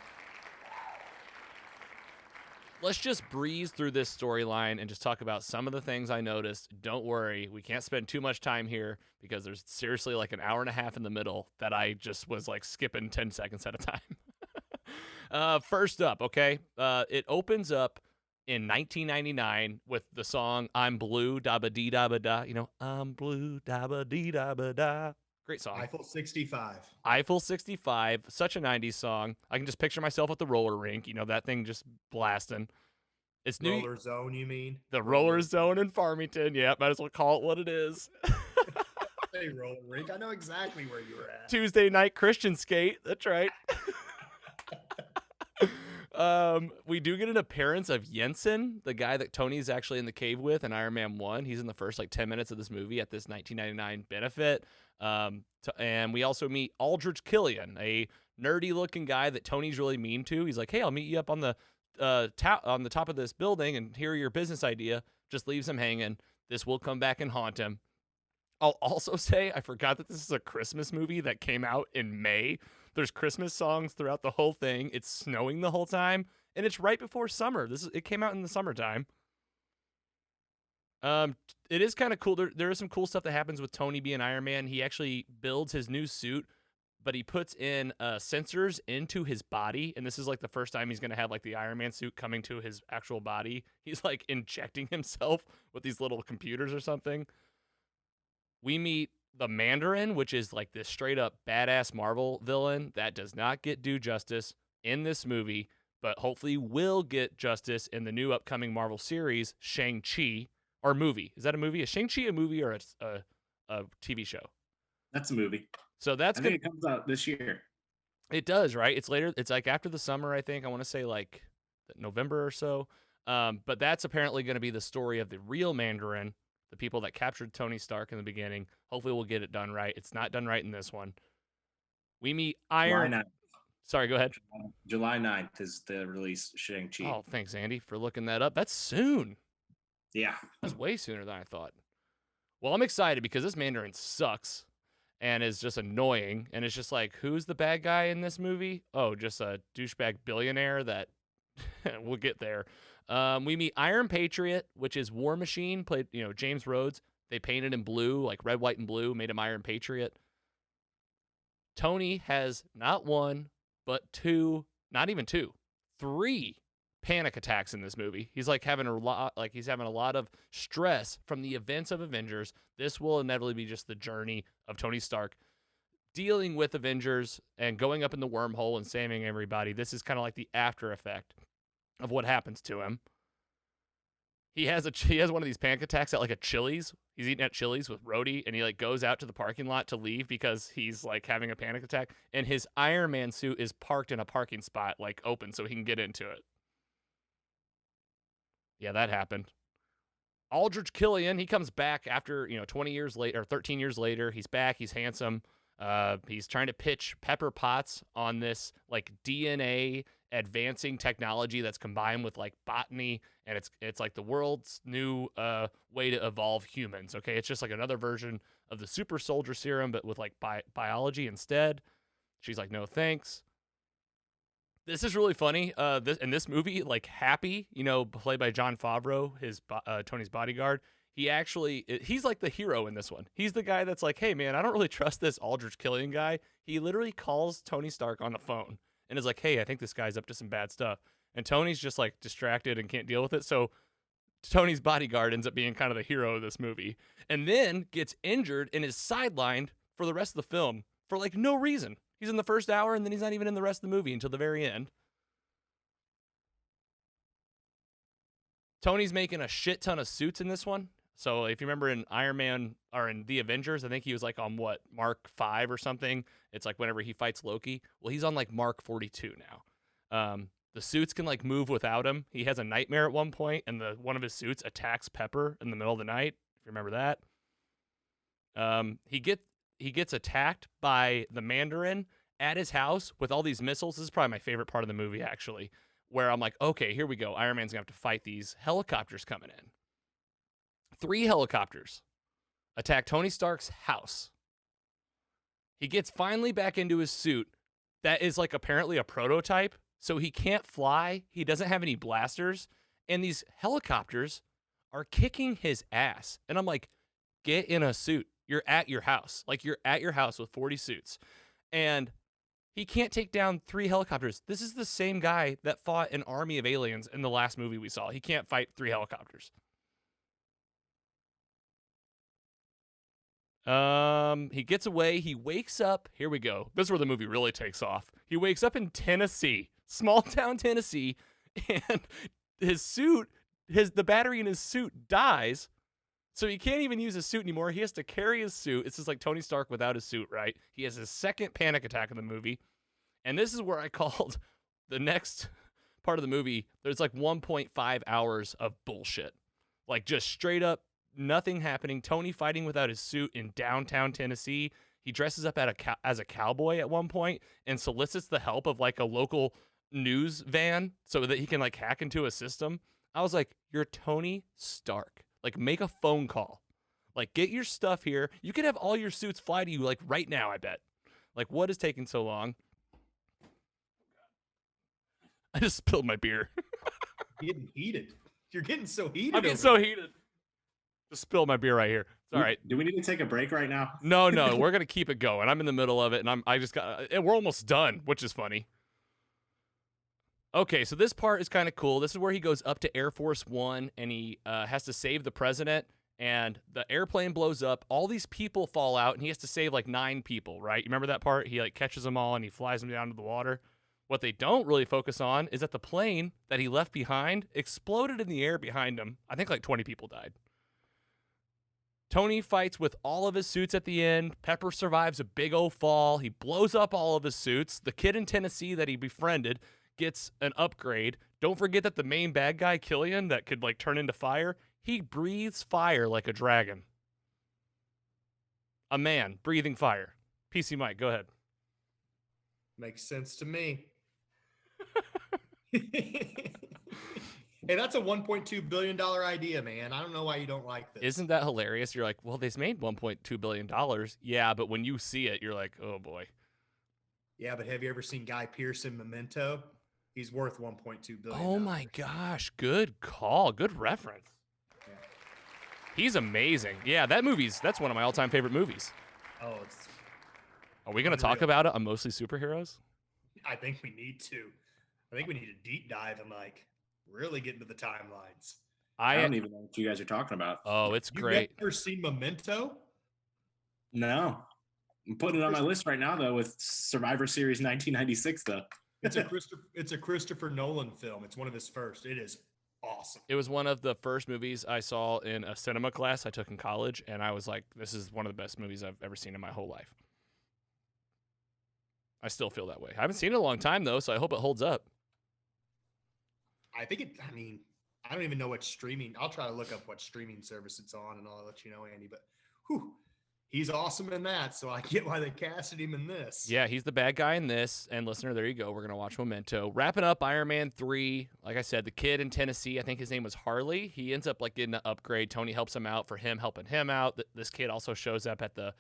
Let's just breeze through this storyline and just talk about some of the things I noticed. Don't worry, we can't spend too much time here because there's seriously like an hour and a half in the middle that I just was like skipping 10 seconds at a time. First up, okay, it opens up in 1999 with the song "I'm Blue, Da Ba Dee Da Ba Da." You know, "I'm Blue, Da Ba Dee Da Ba Da." Great song. Eiffel 65. Eiffel 65, such a 90s song. I can just picture myself at the roller rink, you know, that thing just blasting. It's new. Roller Zone, you mean? The roller zone in Farmington. Yeah, might as well call it what it is. Hey, roller rink. I know exactly where you were at. Tuesday night Christian skate. That's right. We do get an appearance of Jensen, the guy that Tony's actually in the cave with in Iron Man 1. He's in the first like 10 minutes of this movie at this 1999 benefit. And we also meet Aldrich Killian, a nerdy looking guy that Tony's really mean to. He's like, hey, I'll meet you up on the top of this building and hear your business idea. Just leaves him hanging. This will come back and haunt him. I'll also say I forgot that this is a Christmas movie that came out in May. There's Christmas songs throughout the whole thing. It's snowing the whole time, and it's right before summer. It came out in the summertime. It is kind of cool. There is some cool stuff that happens with Tony being Iron Man. He actually builds his new suit, but he puts in sensors into his body, and this is like the first time he's going to have like the Iron Man suit coming to his actual body. He's like injecting himself with these little computers or something. We meet the Mandarin, which is like this straight up badass Marvel villain that does not get due justice in this movie, but hopefully will get justice in the new upcoming Marvel series, Shang-Chi, or movie. Is that a movie? Is Shang-Chi a movie or a TV show? That's a movie. So that's it comes out this year. It does, right? It's later. It's like after the summer, I think. I want to say like November or so. But that's apparently going to be the story of the real Mandarin, the people that captured Tony Stark in the beginning. Hopefully we'll get it done right. It's not done right in this one. We meet Iron... July 9th. Sorry, go ahead. July 9th is the release Shang-Chi. Oh, thanks, Andy, for looking that up. That's soon. Yeah. That's way sooner than I thought. Well, I'm excited because this Mandarin sucks and is just annoying. And it's just like, who's the bad guy in this movie? Oh, just a douchebag billionaire that... we'll get there. We meet Iron Patriot, which is War Machine, played, James Rhodes. They painted him blue, like red, white, and blue, made him Iron Patriot. Tony has not one, but two, not even two, three panic attacks in this movie. He's having a lot of stress from the events of Avengers. This will inevitably be just the journey of Tony Stark dealing with Avengers and going up in the wormhole and saving everybody. This is kind of like the after effect of what happens to him. He has one of these panic attacks at a Chili's. He's eating at Chili's with Rhodey, and he goes out to the parking lot to leave because he's having a panic attack, and his Iron Man suit is parked in a parking spot open so he can get into it. Yeah, that happened. Aldrich Killian, he comes back after 20 years later or 13 years later. He's back. He's handsome. He's trying to pitch Pepper Potts on this DNA advancing technology that's combined with botany, and it's the world's new way to evolve humans. Okay, it's just another version of the super soldier serum, but with biology instead. She's like, no thanks. This is really funny. In this movie, Happy, played by Jon Favreau, his Tony's bodyguard. He's the hero in this one. He's the guy that's hey man, I don't really trust this Aldrich Killian guy. He literally calls Tony Stark on the phone and is hey, I think this guy's up to some bad stuff. And Tony's just distracted and can't deal with it. So Tony's bodyguard ends up being kind of the hero of this movie, and then gets injured and is sidelined for the rest of the film for no reason. He's in the first hour, and then he's not even in the rest of the movie until the very end. Tony's making a shit ton of suits in this one. So if you remember in Iron Man or in The Avengers, I think he was on Mark 5 or something. It's whenever he fights Loki. Well, he's on Mark 42 now. The suits can move without him. He has a nightmare at one point, and one of his suits attacks Pepper in the middle of the night. If you remember that. He gets attacked by the Mandarin at his house with all these missiles. This is probably my favorite part of the movie, actually, where I'm okay, here we go. Iron Man's going to have to fight these helicopters coming in. 3 helicopters attack Tony Stark's house. He gets finally back into his suit that is apparently a prototype, so he can't fly. He doesn't have any blasters, and these helicopters are kicking his ass. And I'm get in a suit. You're at your house. You're at your house with 40 suits. And he can't take down 3 helicopters. This is the same guy that fought an army of aliens in the last movie we saw. He can't fight 3 helicopters. He gets away. He wakes up. Here we go. This is where the movie really takes off. He wakes up in Tennessee, small town Tennessee, and his suit, the battery in his suit dies. So he can't even use his suit anymore. He has to carry his suit. It's just Tony Stark without his suit, right? He has his second panic attack in the movie. And this is where I called the next part of the movie. There's 1.5 hours of bullshit. Just straight up nothing happening. Tony fighting without his suit in downtown Tennessee. He dresses up as a cowboy at one point and solicits the help of a local news van so that he can hack into a system. I was you're Tony Stark. Make a phone call. Get your stuff here. You could have all your suits fly to you, right now, I bet. What is taking so long? I just spilled my beer. Getting heated. You're getting so heated. I'm getting so heated. Just spilled my beer right here. It's all right. Do we need to take a break right now? No, we're going to keep it going. I'm in the middle of it, and we're almost done, which is funny. Okay, so this part is kind of cool. This is where he goes up to Air Force One, and he has to save the president, and the airplane blows up. All these people fall out, and he has to save 9 people, right? You remember that part? He catches them all, and he flies them down to the water. What they don't really focus on is that the plane that he left behind exploded in the air behind him. I think 20 people died. Tony fights with all of his suits at the end. Pepper survives a big old fall. He blows up all of his suits. The kid in Tennessee that he befriended gets an upgrade. Don't forget that the main bad guy, Killian, that could turn into fire, he breathes fire like a dragon. A man breathing fire. PC Mike, go ahead. Makes sense to me. Hey, that's a $1.2 billion idea, man. I don't know why you don't like this. Isn't that hilarious? You're well, they made $1.2 billion. Yeah, but when you see it, you're oh boy. Yeah, but have you ever seen Guy Pearce in Memento? He's worth 1.2 billion. Oh my gosh, good call, good reference. Yeah. He's amazing. Yeah, that's one of my all-time favorite movies. Oh, it's. Are we gonna talk Unreal. about it on Mostly Superheroes? I think we need to. I think we need a deep dive and like really get into the timelines. I don't even know what you guys are talking about. Oh, it's You great. ever seen Memento? No. I'm putting it on my list right now, though, with Survivor Series 1996, though. It's a Christopher Nolan film. It's one of his first. It is awesome. It was one of the first movies I saw in a cinema class I took in college, and I was like, this is one of the best movies I've ever seen in my whole life. I still feel that way. I haven't seen it in a long time, though, so I hope it holds up. I don't even know what streaming. I'll try to look up what streaming service it's on, and I'll let you know, Andy. But whew, he's awesome in that, so I get why they casted him in this. Yeah, he's the bad guy in this. And listener, there you go. We're going to watch Memento. Wrapping up Ironman 3. Like I said, the kid in Tennessee, I think his name was Harley. He ends up like getting an upgrade. Tony helps him out for him helping him out. This kid also shows up at the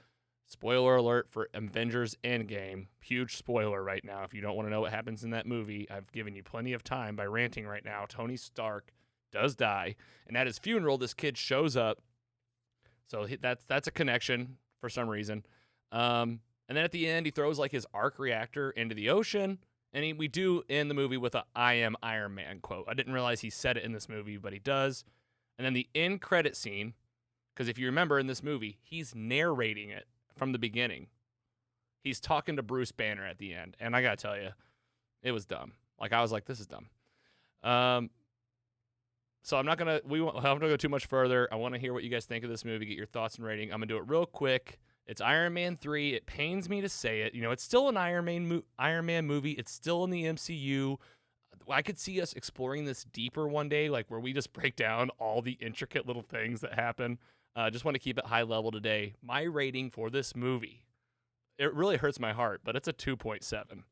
spoiler alert for Avengers Endgame. Huge spoiler right now. If you don't want to know what happens in that movie, I've given you plenty of time by ranting right now. Tony Stark does die. And at his funeral, this kid shows up. So that's a connection for some reason. And then at the end, he throws like his arc reactor into the ocean. And we do end the movie with a "I am Iron Man" quote. I didn't realize he said it in this movie, but he does. And then the end credit scene, because if you remember in this movie, he's narrating it from the beginning. He's talking to Bruce Banner at the end. And I got to tell you, it was dumb. Like, I was like, this is dumb. So I'm not going to go too much further. I want to hear what you guys think of this movie, get your thoughts and rating. I'm going to do it real quick. It's Iron Man 3. It pains me to say it. You know, it's still an Iron Man movie. It's still in the MCU. I could see us exploring this deeper one day, like where we just break down all the intricate little things that happen. Just want to keep it high level today. My rating for this movie, it really hurts my heart, but it's a 2.7.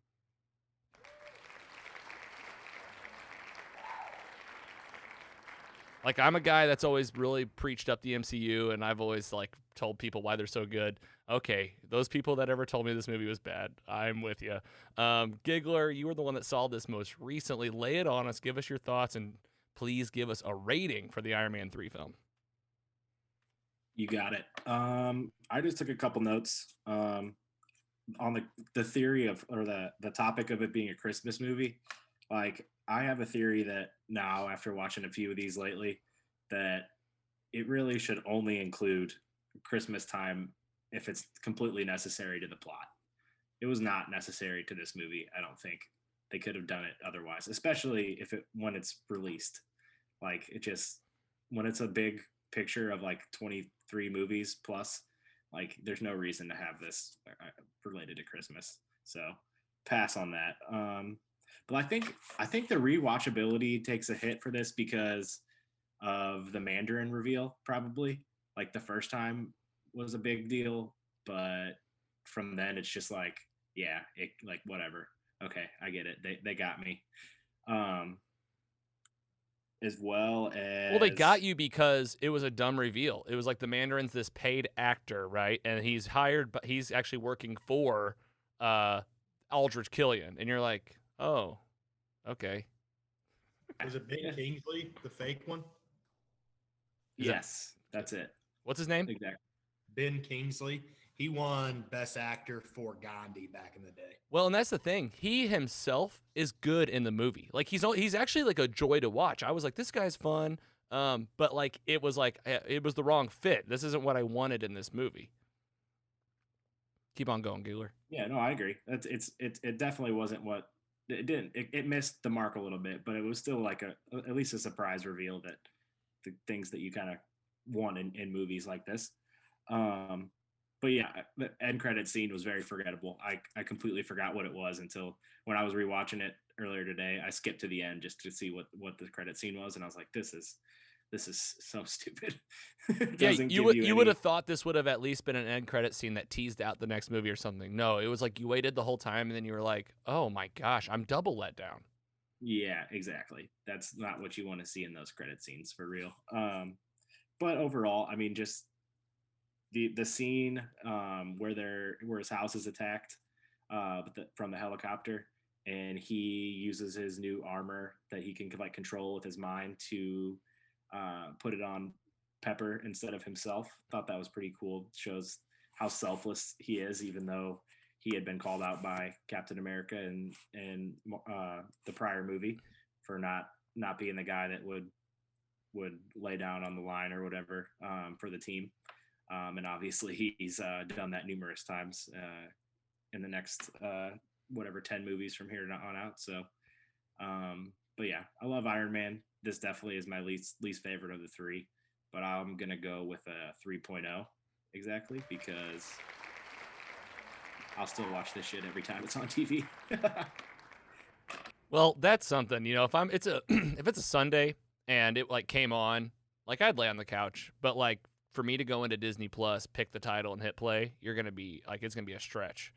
Like, I'm a guy that's always really preached up the MCU, and I've always like told people why they're so good. Okay, those people that ever told me this movie was bad, I'm with you. Giggler, you were the one that saw this most recently. Lay it on us. Give us your thoughts, and please give us a rating for the Iron Man 3 film. You got it. I just took a couple notes on the theory of, or the topic of it being a Christmas movie. Like, I have a theory that now, after watching a few of these lately, that it really should only include Christmas time if it's completely necessary to the plot. It was not necessary to this movie. I don't think they could have done it otherwise, especially when it's released. Like, when it's a big picture of like 23 movies plus, like, there's no reason to have this related to Christmas. So pass on that. But I think the rewatchability takes a hit for this because of the Mandarin reveal, probably. Like, the first time was a big deal, but from then it's just like, yeah, like, whatever. Okay, I get it. They got me. As well as... Well, they got you because it was a dumb reveal. It was like the Mandarin's this paid actor, right? And he's hired, but he's actually working for Aldrich Killian. And you're like, oh, okay. Was it Ben Kingsley, the fake one? Yes, that's it. What's his name? Exactly. Ben Kingsley. He won Best Actor for Gandhi back in the day. Well, and that's the thing. He himself is good in the movie. Like, he's actually like a joy to watch. I was like, this guy's fun. But like it was the wrong fit. This isn't what I wanted in this movie. Keep on going, Gouler. Yeah, no, I agree. It definitely wasn't what it didn't. It missed the mark a little bit, but it was still like at least a surprise reveal that the things that you kind of want in movies like this. But yeah, the end credit scene was very forgettable. I completely forgot what it was until when I was rewatching it earlier today. I skipped to the end just to see what the credit scene was, and I was like, this is so stupid. Yeah, you would have thought this would have at least been an end credit scene that teased out the next movie or something. No, it was like you waited the whole time, and then you were like, oh my gosh, I'm double let down. Yeah, exactly. That's not what you want to see in those credit scenes, for real. But overall, I mean, just the scene where his house is attacked from the helicopter, and he uses his new armor that he can like control with his mind to put it on Pepper instead of himself. Thought that was pretty cool. Shows how selfless he is, even though he had been called out by Captain America and the prior movie for not being the guy that would lay down on the line or whatever for the team. And obviously he's done that numerous times in the next 10 movies from here on out. So, but yeah, I love Iron Man. This definitely is my least favorite of the three, but I'm gonna go with a 3.0 exactly because I'll still watch this shit every time it's on TV. Well, that's something, you know, if it's a Sunday and it like came on, like I'd lay on the couch, but like for me to go into Disney Plus, pick the title and hit play, you're going to be like, it's going to be a stretch.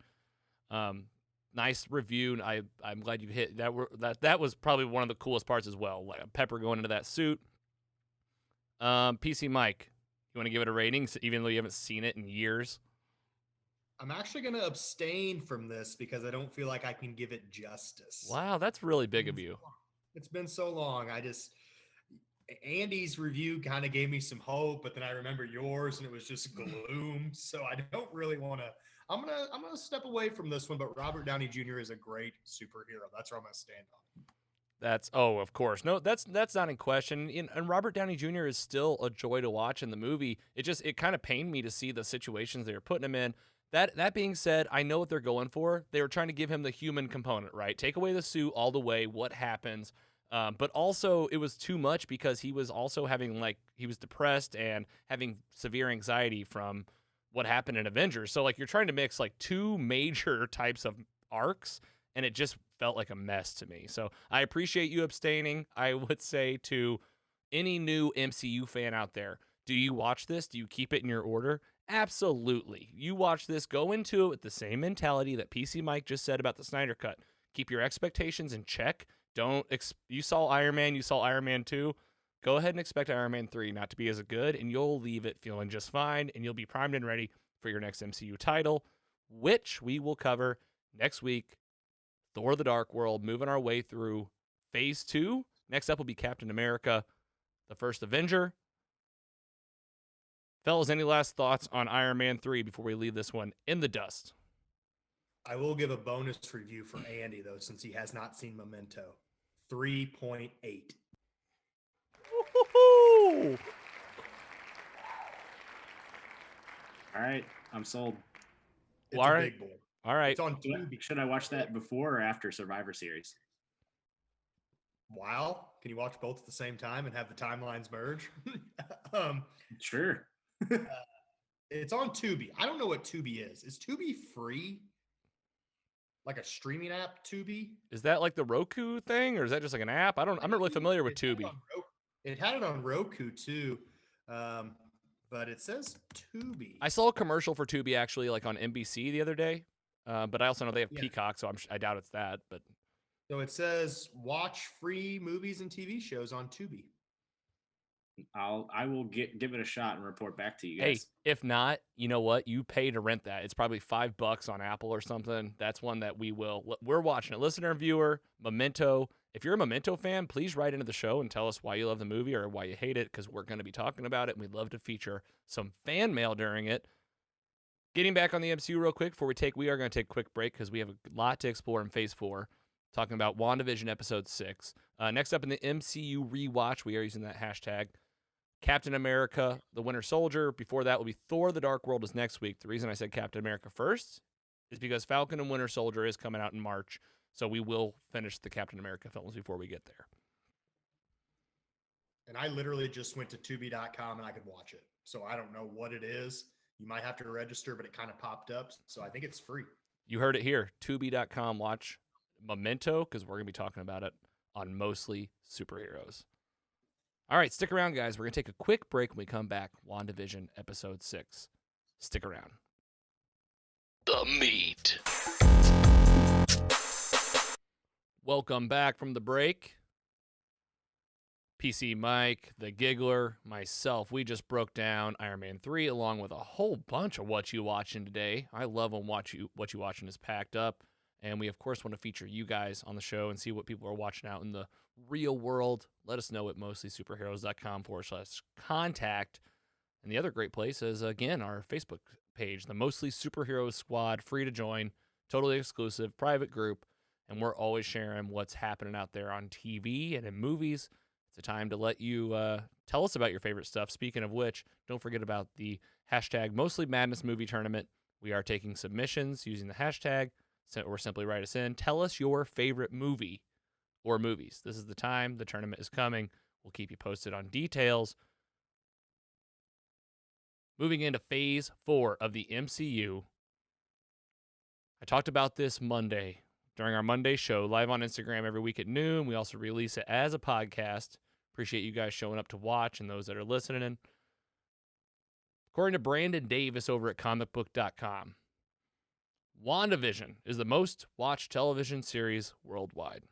Nice review. I'm glad you hit that. That was probably one of the coolest parts as well. Like Pepper going into that suit. PC Mike, you want to give it a rating, even though you haven't seen it in years? I'm actually going to abstain from this because I don't feel like I can give it justice. Wow, that's really big of you. It's been so long. Andy's review kind of gave me some hope, but then I remember yours and it was just gloom. So I don't really want to. I'm gonna step away from this one. But Robert Downey Jr. is a great superhero. That's where I'm gonna stand on. Of course. No, that's not in question. And Robert Downey Jr. is still a joy to watch in the movie. It kind of pained me to see the situations they were putting him in. That being said, I know what they're going for. They were trying to give him the human component, right? Take away the suit all the way. What happens? But also, it was too much because he was also he was depressed and having severe anxiety from what happened in Avengers. So, like, you're trying to mix, like, two major types of arcs, and it just felt like a mess to me. So, I appreciate you abstaining. I would say to any new MCU fan out there, do you watch this? Do you keep it in your order? Absolutely. You watch this, go into it with the same mentality that PC Mike just said about the Snyder Cut. Keep your expectations in check. You saw Iron Man, you saw Iron Man 2. Go ahead and expect Iron Man 3 not to be as good, and you'll leave it feeling just fine, and you'll be primed and ready for your next MCU title, which we will cover next week. Thor: The Dark World, moving our way through Phase 2. Next up will be Captain America, the First Avenger. Fellas, any last thoughts on Iron Man 3 before we leave this one in the dust? I will give a bonus review for Andy, though, since he has not seen Memento. 3.8. Woo-hoo-hoo! All right, I'm sold. It's All a right. big boy. All right. It's on Tubi. Should I watch that before or after Survivor Series? Wow. Can you watch both at the same time and have the timelines merge? Sure. It's on Tubi. I don't know what Tubi is. Is Tubi free? Like a streaming app, Tubi? Is that like the Roku thing, or is that just like an app? I'm not really familiar with Tubi. It had it on Roku too, but it says Tubi. I saw a commercial for Tubi actually, like on NBC the other day, but I also know they have Peacock, so I doubt it's that. But so it says watch free movies and TV shows on Tubi. I will give it a shot and report back to you guys. Hey, if not, you know what? You pay to rent that. It's probably $5 on Apple or something. That's one that we're watching it. Listener, viewer, Memento. If you're a Memento fan, please write into the show and tell us why you love the movie or why you hate it, because we're going to be talking about it, and we'd love to feature some fan mail during it. Getting back on the MCU real quick before we are going to take a quick break because we have a lot to explore in Phase 4, talking about WandaVision Episode 6. Next up in the MCU rewatch, we are using that hashtag, Captain America, the Winter Soldier. Before that will be Thor: The Dark World is next week. The reason I said Captain America first is because Falcon and Winter Soldier is coming out in March, so we will finish the Captain America films before we get there. And I literally just went to Tubi.com and I could watch it. So I don't know what it is. You might have to register, but it kind of popped up. So I think it's free. You heard it here. Tubi.com. Watch Memento, because we're going to be talking about it on Mostly Superheroes. All right, stick around, guys. We're going to take a quick break when we come back. WandaVision Episode 6. Stick around. The meat. Welcome back from the break. PC Mike, the Giggler, myself, we just broke down Iron Man 3 along with a whole bunch of What You Watching today. I love when What You Watching is packed up. And we, of course, want to feature you guys on the show and see what people are watching out in the real world. Let us know at mostlysuperheroes.com/contact. And the other great place is, again, our Facebook page, the Mostly Superheroes Squad, free to join, totally exclusive, private group. And we're always sharing what's happening out there on TV and in movies. It's a time to let you tell us about your favorite stuff. Speaking of which, don't forget about the hashtag Mostly Madness Movie Tournament. We are taking submissions using the hashtag, or simply write us in. Tell us your favorite movie or movies. This is the time. The tournament is coming. We'll keep you posted on details. Moving into Phase 4 of the MCU. I talked about this Monday during our Monday show, live on Instagram every week at noon. We also release it as a podcast. Appreciate you guys showing up to watch and those that are listening. According to Brandon Davis over at comicbook.com, WandaVision is the most watched television series worldwide.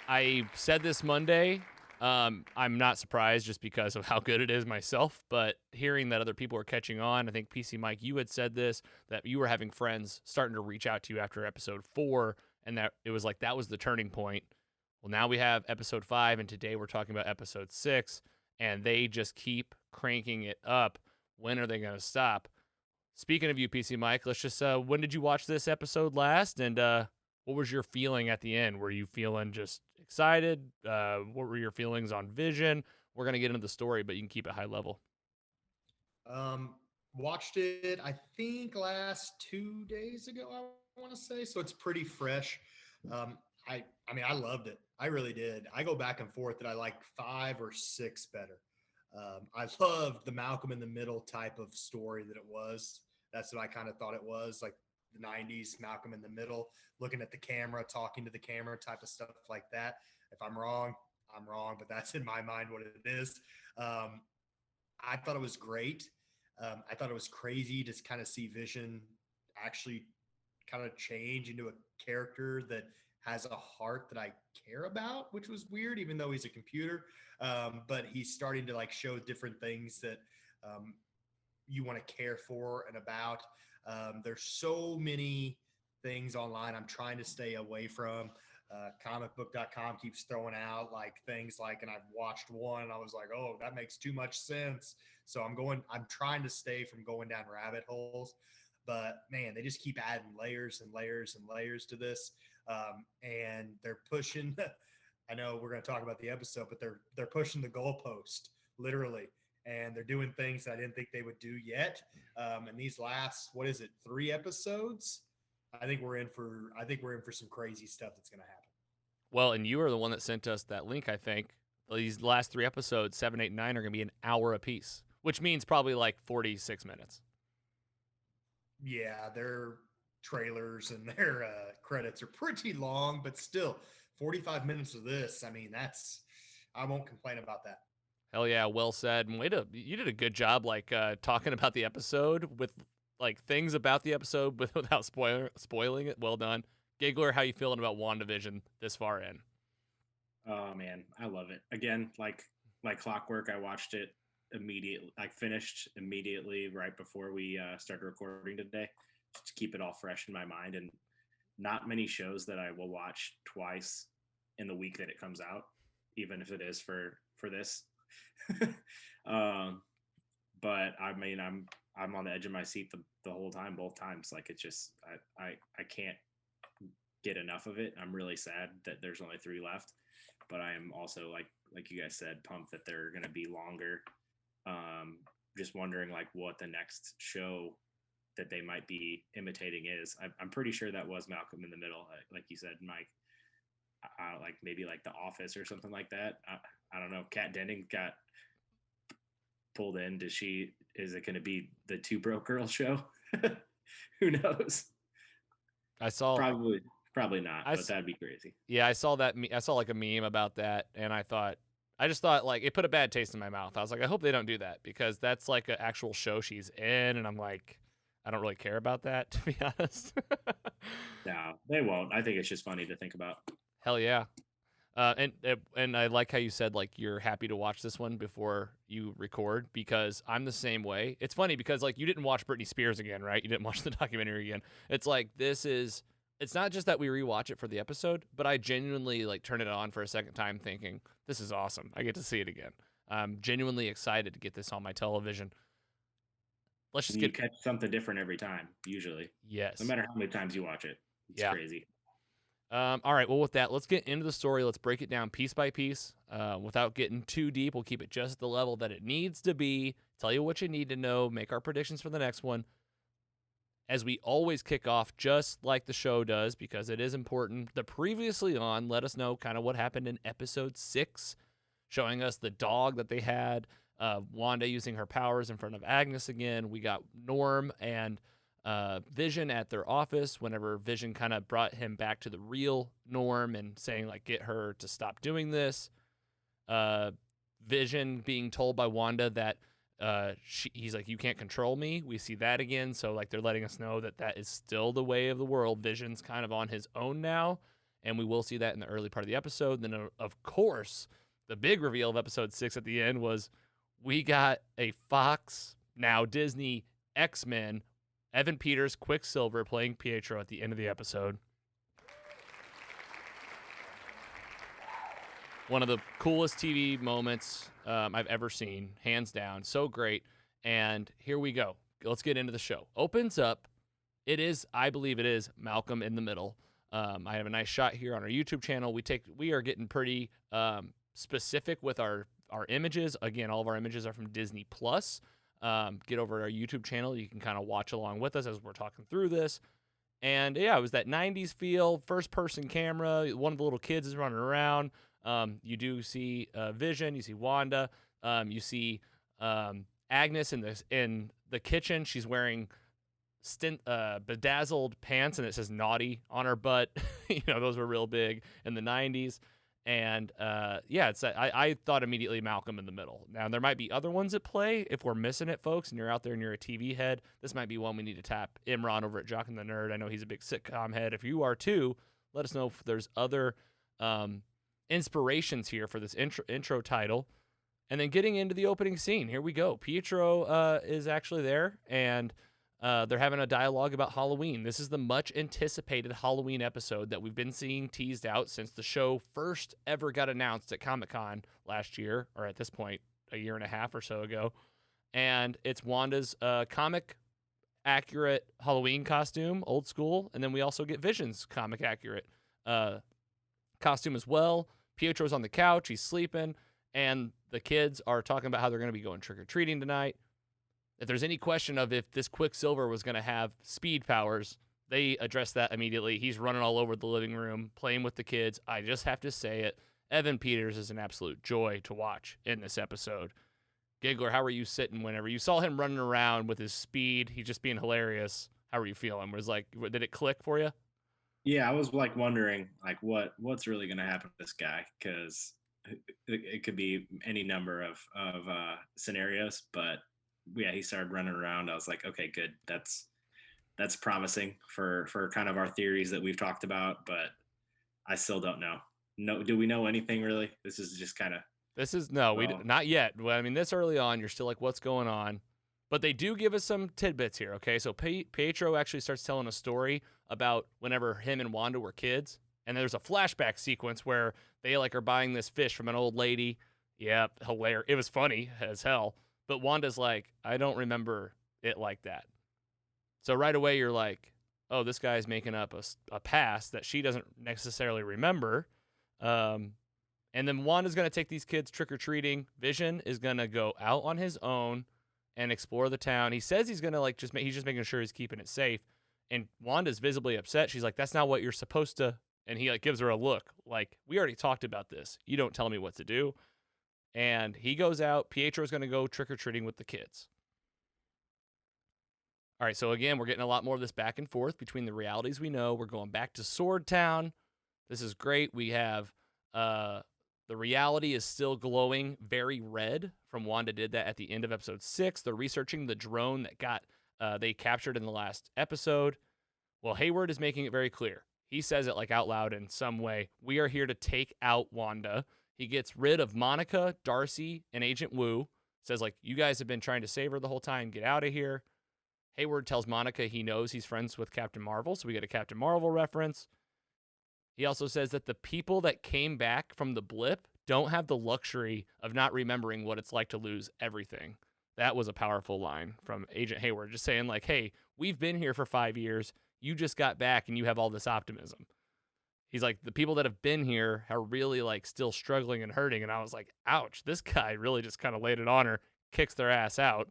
I said this Monday. I'm not surprised just because of how good it is myself, but hearing that other people are catching on, I think PC Mike, you had said this, that you were having friends starting to reach out to you after episode 4, and that it was like that was the turning point. Well, now we have episode 5, and today we're talking about episode 6, and they just keep cranking it up. When are they going to stop? Speaking of you, PC Mike, let's just, when did you watch this episode last, and what was your feeling at the end? Were you feeling just excited? What were your feelings on Vision? We're going to get into the story, but you can keep it high level. Watched it, I think, last 2 days ago, I want to say. So it's pretty fresh. I mean, I loved it. I really did. I go back and forth that I like 5 or 6 better. I loved the Malcolm in the Middle type of story that it was. That's what I kind of thought it was, like the 90s Malcolm in the Middle, looking at the camera, talking to the camera type of stuff like that. If I'm wrong, I'm wrong, but that's in my mind what it is. I thought it was great. I thought it was crazy to kind of see Vision actually kind of change into a character that has a heart that I care about, which was weird, even though he's a computer. But he's starting to like show different things that you want to care for and about. There's so many things online I'm trying to stay away from. Comicbook.com keeps throwing out like things like, and I've watched one and I was like, oh, that makes too much sense. So I'm trying to stay from going down rabbit holes, but man, they just keep adding layers and layers and layers to this. And they're pushing, I know we're going to talk about the episode, but they're pushing the goalpost literally. And they're doing things that I didn't think they would do yet. And these last, 3 episodes? I think we're in for some crazy stuff that's going to happen. Well, and you are the one that sent us that link, I think. These last 3 episodes, 7, 8, 9, are going to be an hour apiece, which means probably like 46 minutes. Yeah, their trailers and their credits are pretty long, but still 45 minutes of this. I mean, I won't complain about that. Hell yeah, well said. And you did a good job, like talking about the episode with like things about the episode without spoiling it. Well done, Giggler. How you feeling about WandaVision this far in? Oh man, I love it. Again, like clockwork, I watched it immediately. I finished immediately right before we started recording today, just to keep it all fresh in my mind. And not many shows that I will watch twice in the week that it comes out, even if it is for this. But I mean, I'm on the edge of my seat the whole time, both times. Like it's just I can't get enough of it. I'm really sad that there's only 3 left, but I am also like you guys said, pumped that they're going to be longer. Just wondering like what the next show that they might be imitating is. I'm pretty sure that was Malcolm in the Middle, like you said, Mike. Like maybe like The Office or something like that. I don't know. Kat Denning got pulled in. Is it going to be the Two Broke Girls show? Who knows? I saw probably not, but that'd be crazy. Yeah, I saw that. I saw like a meme about that, and I just thought like it put a bad taste in my mouth. I was like, I hope they don't do that because that's like an actual show she's in, and I'm like, I don't really care about that, to be honest. No, they won't. I think it's just funny to think about. Hell yeah. And I like how you said like you're happy to watch this one before you record, because I'm the same way. It's funny because like you didn't watch Britney Spears again, right? You didn't watch the documentary again. It's like it's not just that we rewatch it for the episode, but I genuinely like turn it on for a second time thinking this is awesome. I get to see it again. I'm genuinely excited to get this on my television. Let's just You get catch something different every time, usually. yes. No matter how many times you watch it. It's Yeah. crazy. All right. Well, with that, let's get into the story. Let's break it down piece by piece without getting too deep. We'll keep it just at the level that it needs to be. Tell you what you need to know. Make our predictions for the next one. As we always kick off, just like the show does, because it is important. The previously on let us know kind of what happened in episode 6, showing us the dog that they had. Wanda using her powers in front of Agnes again. We got Norm and Vision at their office whenever Vision kind of brought him back to the real Norm and saying like get her to stop doing this. Vision being told by Wanda that he's like, you can't control me. We see that again, so like they're letting us know that that is still the way of the world. Vision's kind of on his own now, and we will see that in the early part of the episode. Then of course the big reveal of episode 6 at the end was we got a Fox, now Disney, X-Men, Evan Peters, Quicksilver playing Pietro at the end of the episode. One of the coolest TV moments I've ever seen, hands down. So great. And here we go. Let's get into the show. Opens up. I believe it is Malcolm in the Middle. I have a nice shot here on our YouTube channel. We are getting pretty specific with our images. Again, all of our images are from Disney Plus. Get over to our YouTube channel. You can kind of watch along with us as we're talking through this. And yeah, it was that 90s feel, first person camera. One of the little kids is running around. You do see Vision. You see Wanda. You see Agnes in the kitchen. She's wearing bedazzled pants, and it says naughty on her butt. Those were real big in the 90s. And yeah, I thought immediately Malcolm in the Middle. Now, there might be other ones at play. If we're missing it, folks, and you're out there and you're a TV head, this might be one we need to tap Imran over at Jock and the Nerd. I know he's a big sitcom head. If you are too, let us know if there's other inspirations here for this intro title. And then getting into the opening scene. Here we go. Pietro is actually there, and they're having a dialogue about Halloween. This is the much anticipated Halloween episode that we've been seeing teased out since the show first ever got announced at Comic-Con last year, or at this point, a year and a half or so ago. And it's Wanda's comic accurate Halloween costume, old school. And then we also get Vision's comic accurate costume as well. Pietro's on the couch. He's sleeping. And the kids are talking about how they're going to be going trick-or-treating tonight. If there's any question of if this Quicksilver was going to have speed powers, they address that immediately. He's running all over the living room, playing with the kids. I just have to say it. Evan Peters is an absolute joy to watch in this episode. Giggler, how were you sitting whenever you saw him running around with his speed? He's just being hilarious. How were you feeling? Did it click for you? Yeah, I was like wondering like what's really going to happen to this guy, because it could be any number of scenarios, but yeah, he started running around. I was like, okay, good. That's promising for kind of our theories that we've talked about, but I still don't know. No, do we know anything really? This is just kind of. Not yet. Well, I mean, this early on, you're still like, what's going on? But they do give us some tidbits here. Okay, so Pietro actually starts telling a story about whenever him and Wanda were kids, and there's a flashback sequence where they like are buying this fish from an old lady. Yeah, hilarious. It was funny as hell. But Wanda's like, I don't remember it like that. So right away you're like, oh, this guy's making up a past that she doesn't necessarily remember. And then Wanda's going to take these kids trick-or-treating. Vision is going to go out on his own and explore the town. He says he's going to he's just making sure he's keeping it safe. And Wanda's visibly upset. She's like, that's not what you're supposed to. And he like gives her a look like, we already talked about this. You don't tell me what to do. And he goes out. Pietro's going to go trick-or-treating with the kids. All right, so again, we're getting a lot more of this back and forth between the realities we know. We're going back to Sword Town. This is great. We have the reality is still glowing very red from Wanda did that at the end of episode 6. They're researching the drone that they captured in the last episode. Well, Hayward is making it very clear. he says it like out loud in some way. We are here to take out Wanda. He gets rid of Monica, Darcy, and Agent Wu. Says, like, you guys have been trying to save her the whole time. Get out of here. Hayward tells Monica he knows he's friends with Captain Marvel, so we get a Captain Marvel reference. He also says that the people that came back from the blip don't have the luxury of not remembering what it's like to lose everything. That was a powerful line from Agent Hayward, just saying, like, hey, we've been here for 5 years. You just got back and you have all this optimism. He's like, the people that have been here are really, like, still struggling and hurting. And I was like, ouch, this guy really just kind of laid it on her, kicks their ass out.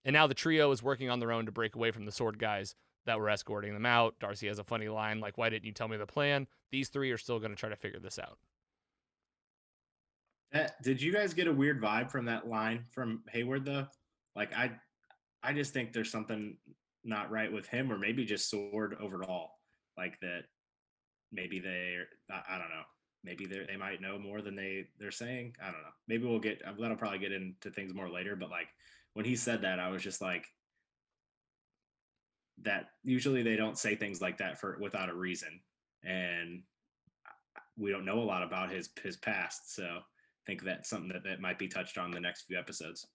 And now the trio is working on their own to break away from the sword guys that were escorting them out. Darcy has a funny line, like, why didn't you tell me the plan? These three are still going to try to figure this out. Did you guys get a weird vibe from that line from Hayward, though? Like, I just think there's something not right with him, or maybe just Sword overall. Like, that maybe I don't know. Maybe they might know more than they're saying. I don't know. Maybe that'll probably get into things more later. But, like, when he said that, I was just like, that usually they don't say things like that without a reason. And we don't know a lot about his past. So I think that's something that might be touched on in the next few episodes.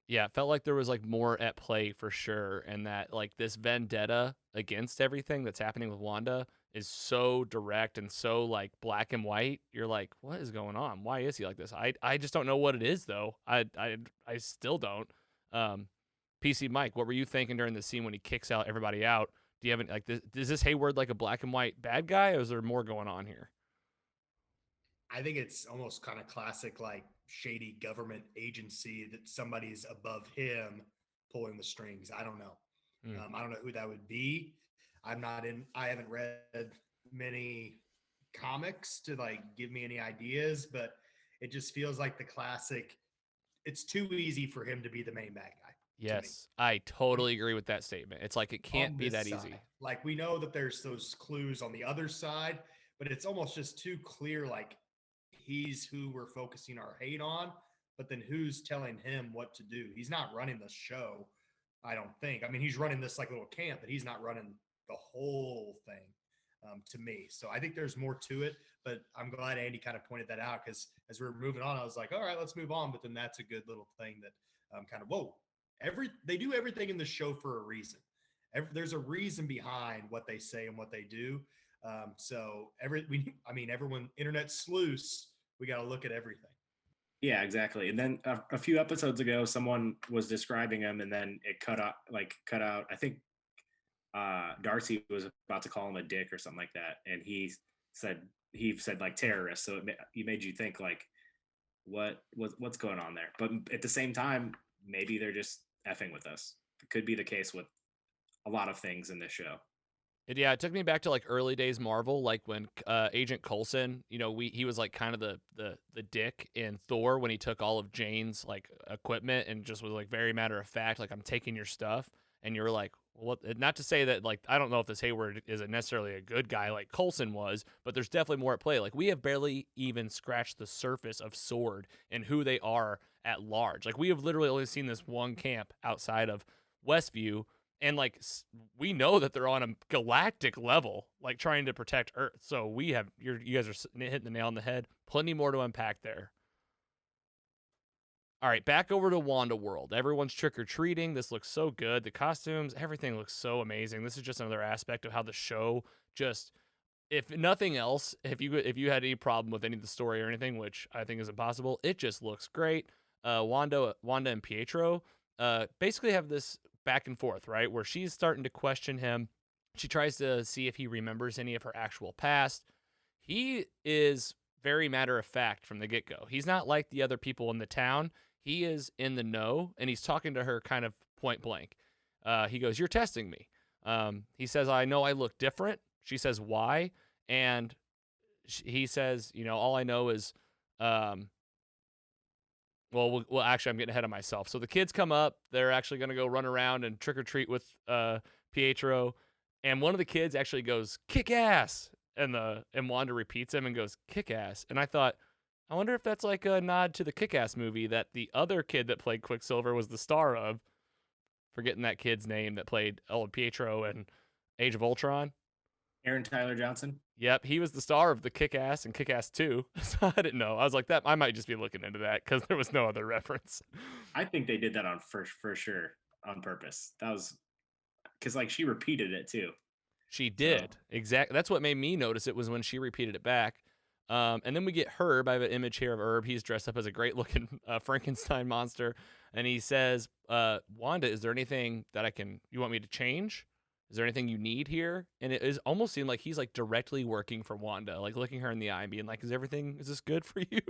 Yeah, it felt like there was, like, more at play for sure. And that, like, this vendetta against everything that's happening with Wanda is so direct and so, like, black and white. You're like, what is going on? Why is he like this? I just don't know what it is, though. I still don't. PC Mike, what were you thinking during the scene when he kicks out everybody out? Do you have any, like, is this Hayward like a black and white bad guy, or is there more going on here? I think it's almost kind of classic, like, shady government agency that somebody's above him pulling the strings. I don't know. I don't know who that would be. I haven't read many comics to, like, give me any ideas, but it just feels like the classic. It's too easy for him to be the main bad guy. Yes, I totally agree with that statement. It's like, it can't be that easy. Like, we know that there's those clues on the other side, but it's almost just too clear. Like, he's who we're focusing our hate on, but then who's telling him what to do? He's not running the show, I don't think. I mean, he's running this, like, little camp, but he's not running the whole thing, to me. So I think there's more to it, but I'm glad Andy kind of pointed that out, because as we were moving on, I was like, all right, let's move on. But then that's a good little thing that kind of, whoa, they do everything in the show for a reason. There's a reason behind what they say and what they do. So everyone, internet sleuths, we got to look at everything. Yeah, exactly. And then a few episodes ago, someone was describing him, and then it cut out. I think Darcy was about to call him a dick or something like that, and he said like terrorist. So it made you think, like, what's going on there? But at the same time, maybe they're just effing with us. It could be the case with a lot of things in this show. It took me back to, like, early days Marvel, like when Agent Coulson, he was, like, kind of the dick in Thor when he took all of Jane's, like, equipment and just was, like, very matter of fact, like, I'm taking your stuff. And you're like, well, not to say that, like, I don't know if this Hayward is necessarily a good guy like Coulson was, but there's definitely more at play. Like, we have barely even scratched the surface of Sword and who they are at large. Like, we have literally only seen this one camp outside of Westview. And, like, we know that they're on a galactic level, like, trying to protect Earth. So you guys are hitting the nail on the head. Plenty more to unpack there. All right, back over to Wanda World. Everyone's trick-or-treating. This looks so good. The costumes, everything looks so amazing. This is just another aspect of how the show just, if nothing else, if you had any problem with any of the story or anything, which I think is impossible, it just looks great. Wanda and Pietro basically have this back and forth, right, where she's starting to question him. She tries to see if he remembers any of her actual past. He is very matter of fact from the get-go. He's not like the other people in the town. He is in the know, and he's talking to her kind of point blank. He goes, "You're testing me." He says, "I know I look different." She says, "Why?" And he says, all I know is, well, actually, I'm getting ahead of myself. So the kids come up. They're actually going to go run around and trick-or-treat with Pietro. And one of the kids actually goes, "Kick ass." And Wanda repeats him and goes, "Kick ass." And I thought, I wonder if that's like a nod to the Kick-Ass movie that the other kid that played Quicksilver was the star of. Forgetting that kid's name that played Pietro and Age of Ultron. Aaron Tyler Johnson. Yep, he was the star of the Kick-Ass and Kick-Ass 2. So I didn't know. I was like, that I might just be looking into that because there was no other reference. I think they did that on for sure on purpose. That was because like she repeated it too. She did. Exactly. That's what made me notice it was when she repeated it back. And then we get Herb. I have an image here of Herb. He's dressed up as a great looking Frankenstein monster. And he says, Wanda, is there anything that you want me to change? Is there anything you need here? And it is almost seemed like he's like directly working for Wanda, like looking her in the eye and being like, is this good for you?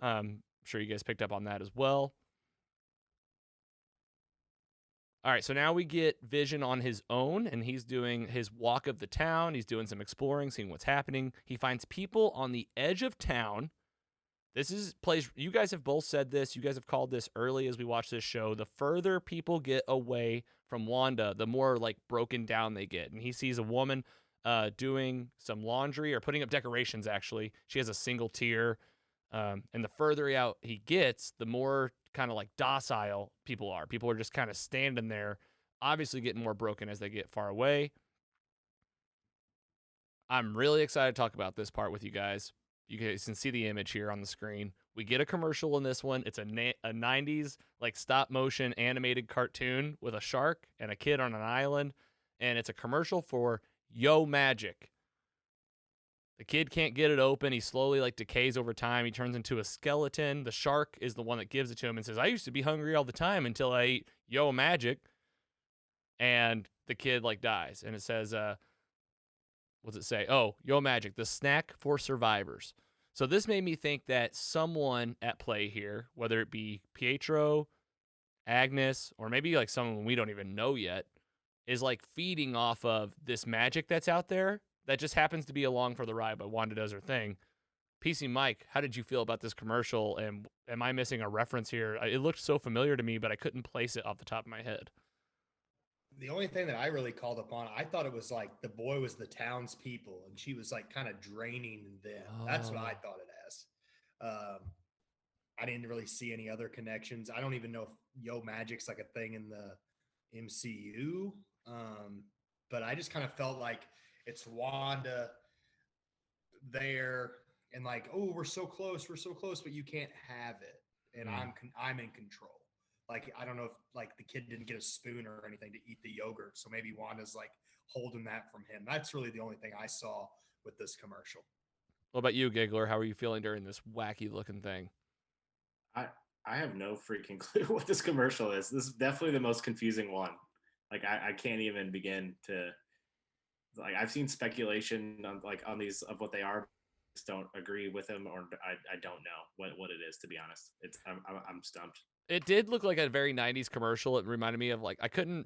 I'm sure you guys picked up on that as well. All right, so now we get Vision on his own, and he's doing his walk of the town. He's doing some exploring, seeing what's happening. He finds people on the edge of town. You guys have both said this. You guys have called this early as we watch this show. The further people get away from Wanda, the more like broken down they get. And he sees a woman doing some laundry or putting up decorations, actually. She has a single tear. And the further out he gets, the more kind of like docile people are. People are just kind of standing there, obviously getting more broken as they get far away. I'm really excited to talk about this part with you guys. You guys can see the image here on the screen. We get a commercial in this one. It's a 90s like stop motion animated cartoon with a shark and a kid on an island. And it's a commercial for Yo Magic. The kid can't get it open. He slowly like decays over time. He turns into a skeleton. The shark is the one that gives it to him and says, I used to be hungry all the time until I ate Yo Magic. And the kid like dies. And it says, what's it say? Oh, Yo Magic, the snack for survivors. So this made me think that someone at play here, whether it be Pietro, Agnes, or maybe like someone we don't even know yet, is like feeding off of this magic that's out there that just happens to be along for the ride, but Wanda does her thing. PC Mike, how did you feel about this commercial? And am I missing a reference here? It looked so familiar to me, but I couldn't place it off the top of my head. The only thing that I really called upon, I thought it was like the boy was the townspeople and she was like kind of draining them. That's what I thought it as. I didn't really see any other connections. I don't even know if Yo Magic's like a thing in the MCU. But I just kind of felt like it's Wanda there and like, oh, we're so close, but you can't have it. And I'm in control. Like, I don't know if like the kid didn't get a spoon or anything to eat the yogurt. So maybe Wanda's like holding that from him. That's really the only thing I saw with this commercial. What about you, Giggler? How are you feeling during this wacky looking thing? I have no freaking clue what this commercial is. This is definitely the most confusing one. Like I can't even begin to like I've seen speculation on these of what they are. Just don't agree with them or I don't know what it is, to be honest. I'm stumped. It did look like a very 90s commercial. It reminded me of like I couldn't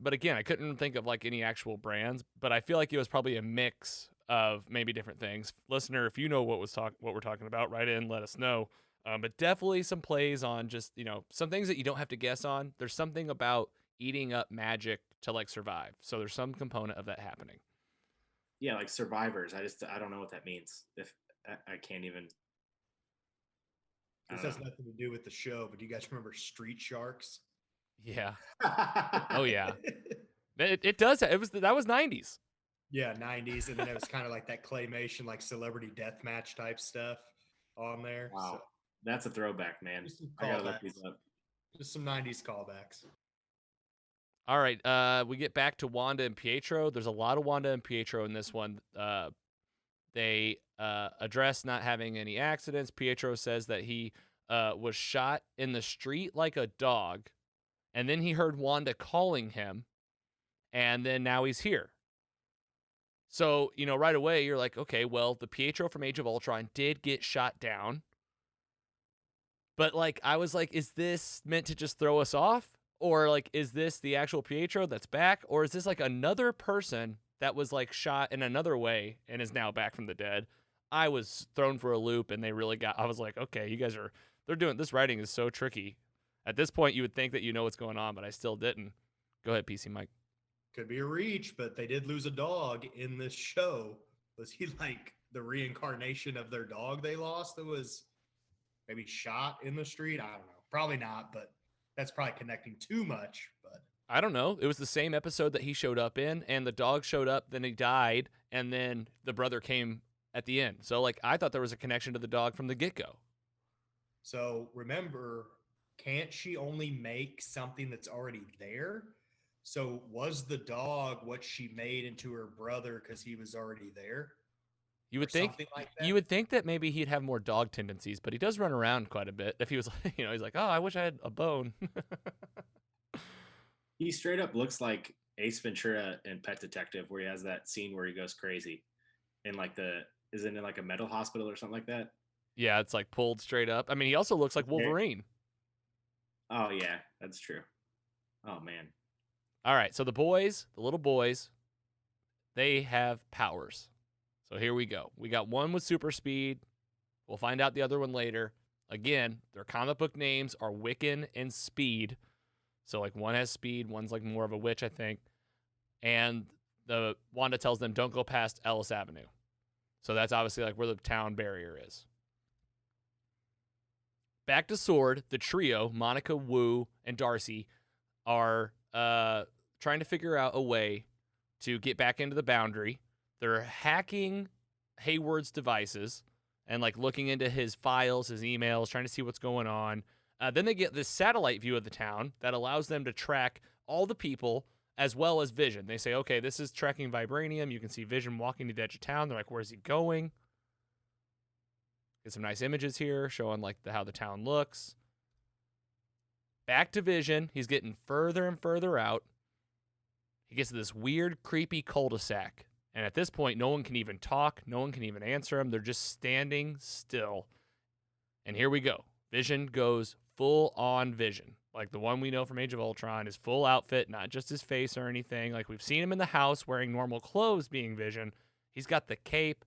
think of like any actual brands, but I feel like it was probably a mix of maybe different things. Listener, if you know what we're talking about, write in, let us know. But definitely some plays on just, some things that you don't have to guess on. There's something about eating up magic to like survive. So there's some component of that happening. Yeah, like survivors. I don't know what that means. If I can't even. This has nothing to do with the show, but do you guys remember Street Sharks? Yeah. Oh yeah. It does. That was 90s. Yeah, 90s, and then it was kind of like that claymation, like celebrity deathmatch type stuff on there. Wow, so, that's a throwback, man. I gotta look these up. Just some 90s callbacks. All right, we get back to Wanda and Pietro. There's a lot of Wanda and Pietro in this one. They address not having any accidents. Pietro says that he was shot in the street like a dog, and then he heard Wanda calling him, and then now he's here. So, right away, you're like, okay, well, the Pietro from Age of Ultron did get shot down. But, like, I was like, is this meant to just throw us off? Or, like, is this the actual Pietro that's back? Or is this, like, another person that was, like, shot in another way and is now back from the dead? I was thrown for a loop, and I was like, okay, you guys this writing is so tricky. At this point, you would think that you know what's going on, but I still didn't. Go ahead, PC Mike. Could be a reach, but they did lose a dog in this show. Was he like the reincarnation of their dog they lost that was maybe shot in the street? I don't know. Probably not, but that's probably connecting too much. But I don't know. It was the same episode that he showed up in, and the dog showed up, then he died, and then the brother came at the end. So, like, I thought there was a connection to the dog from the get-go. So remember, can't she only make something that's already there? So was the dog what she made into her brother because he was already there? You Or would think something like that? you would think that maybe he'd have more dog tendencies, but he does run around quite a bit. If he was, he's like, "Oh, I wish I had a bone." He straight up looks like Ace Ventura in Pet Detective, where he has that scene where he goes crazy, in like isn't it like a mental hospital or something like that? Yeah, it's like pulled straight up. I mean, he also looks like Okay. Wolverine. Oh yeah, that's true. Oh man, All right, so the little boys, they have powers. So here we go. We got one with super speed. We'll find out the other one later. Again, their comic book names are Wiccan and Speed. So like one has speed, one's like more of a witch, I think. And the Wanda tells them don't go past Ellis Avenue. So that's obviously like where the town barrier is. Back to Sword, the trio, Monica, Wu, and Darcy, are trying to figure out a way to get back into the boundary. They're hacking Hayward's devices and like looking into his files, his emails, trying to see what's going on. Then they get this satellite view of the town that allows them to track all the people as well as Vision. They say, okay, this is tracking vibranium. You can see Vision walking to the edge of town. They're like, where's he going? Get some nice images here showing like how the town looks. Back to Vision. He's getting further and further out. He gets to this weird, creepy cul-de-sac. And at this point, no one can even talk. No one can even answer him. They're just standing still. And here we go. Vision goes full-on Vision. Like the one we know from Age of Ultron, his full outfit, not just his face or anything. Like we've seen him in the house wearing normal clothes being Vision. He's got the cape.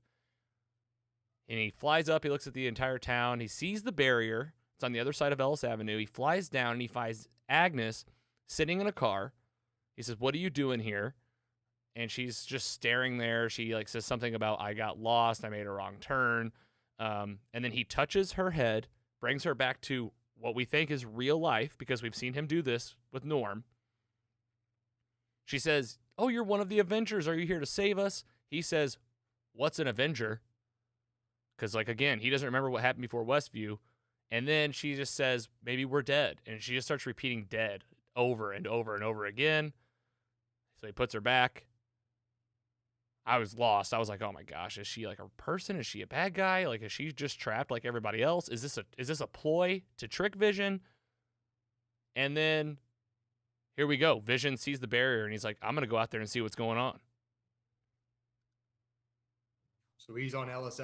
And he flies up. He looks at the entire town. He sees the barrier. It's on the other side of Ellis Avenue. He flies down and he finds Agnes sitting in a car. He says, "What are you doing here?" And she's just staring there. She like says something about, "I got lost. I made a wrong turn." And then he touches her head, brings her back to what we think is real life because we've seen him do this with Norm. She says, "Oh, you're one of the Avengers. Are you here to save us?" He says, "What's an Avenger?" Because, like, again, he doesn't remember what happened before Westview. And then she just says, "Maybe we're dead." And she just starts repeating dead over and over and over again. So he puts her back. I was lost. I was like, oh my gosh, is she like a person? Is she a bad guy? Like, is she just trapped like everybody else? Is this a ploy to trick Vision? And then here we go. Vision sees the barrier and he's like, I'm going to go out there and see what's going on. So he's on Ellis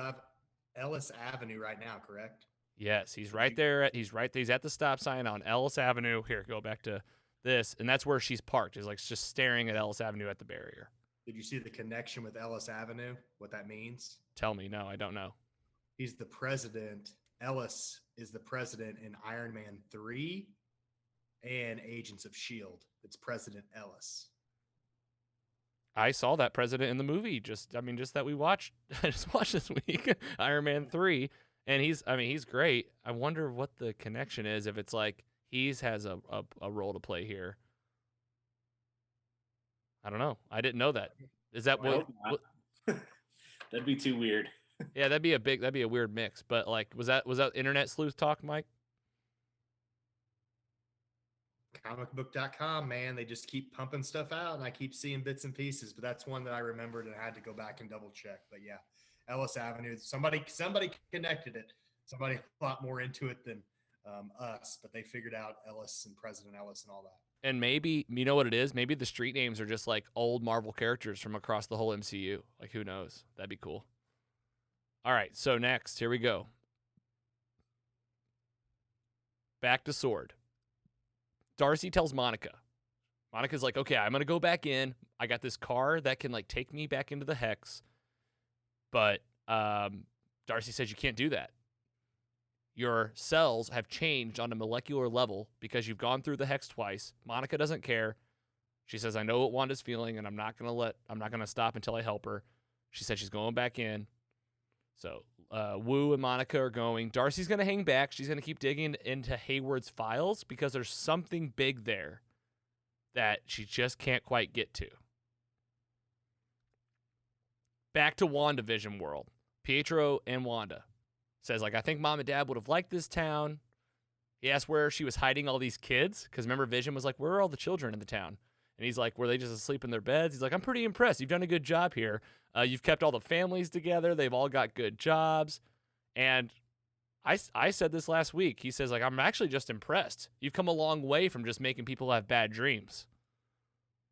Avenue right now, correct? Yes, he's right there. He's at the stop sign on Ellis Avenue. Here, go back to this. And that's where she's parked. He's like just staring at Ellis Avenue at the barrier. Did you see the connection with Ellis Avenue? What that means? Tell me. No, I don't know. He's the president. Ellis is the president in Ironman 3 and Agents of S.H.I.E.L.D. It's President Ellis. I saw that president in the movie. Just that we watched. I just watched this week, Iron Man 3, and he's great. I wonder what the connection is. If it's like he has a role to play here. I don't know. I didn't know that. Is that what? That'd be too weird. Yeah, that'd be a weird mix. But like, was that internet sleuth talk, Mike? Comicbook.com, man, they just keep pumping stuff out, and I keep seeing bits and pieces. But that's one that I remembered, and I had to go back and double check. But yeah, Ellis Avenue. Somebody connected it. Somebody a lot more into it than us, but they figured out Ellis and President Ellis and all that. And maybe, you know what it is? Maybe the street names are just like old Marvel characters from across the whole MCU. Like, who knows? That'd be cool. All right, so next, here we go. Back to Sword. Darcy tells Monica. Monica's like, okay, I'm going to go back in. I got this car that can like take me back into the Hex. But Darcy says you can't do that. Your cells have changed on a molecular level because you've gone through the Hex twice. Monica doesn't care. She says, I know what Wanda's feeling, and I'm not gonna stop until I help her. She said she's going back in. So Wu and Monica are going. Darcy's gonna hang back. She's gonna keep digging into Hayward's files because there's something big there that she just can't quite get to. Back to WandaVision world. Pietro and Wanda says, like, I think mom and dad would have liked this town. He asked where she was hiding all these kids, because remember Vision was like, where are all the children in the town? And he's like, were they just asleep in their beds? He's like, I'm pretty impressed. You've done a good job here. You've kept all the families together. They've all got good jobs. And I said this last week. He says, like, I'm actually just impressed. You've come a long way from just making people have bad dreams.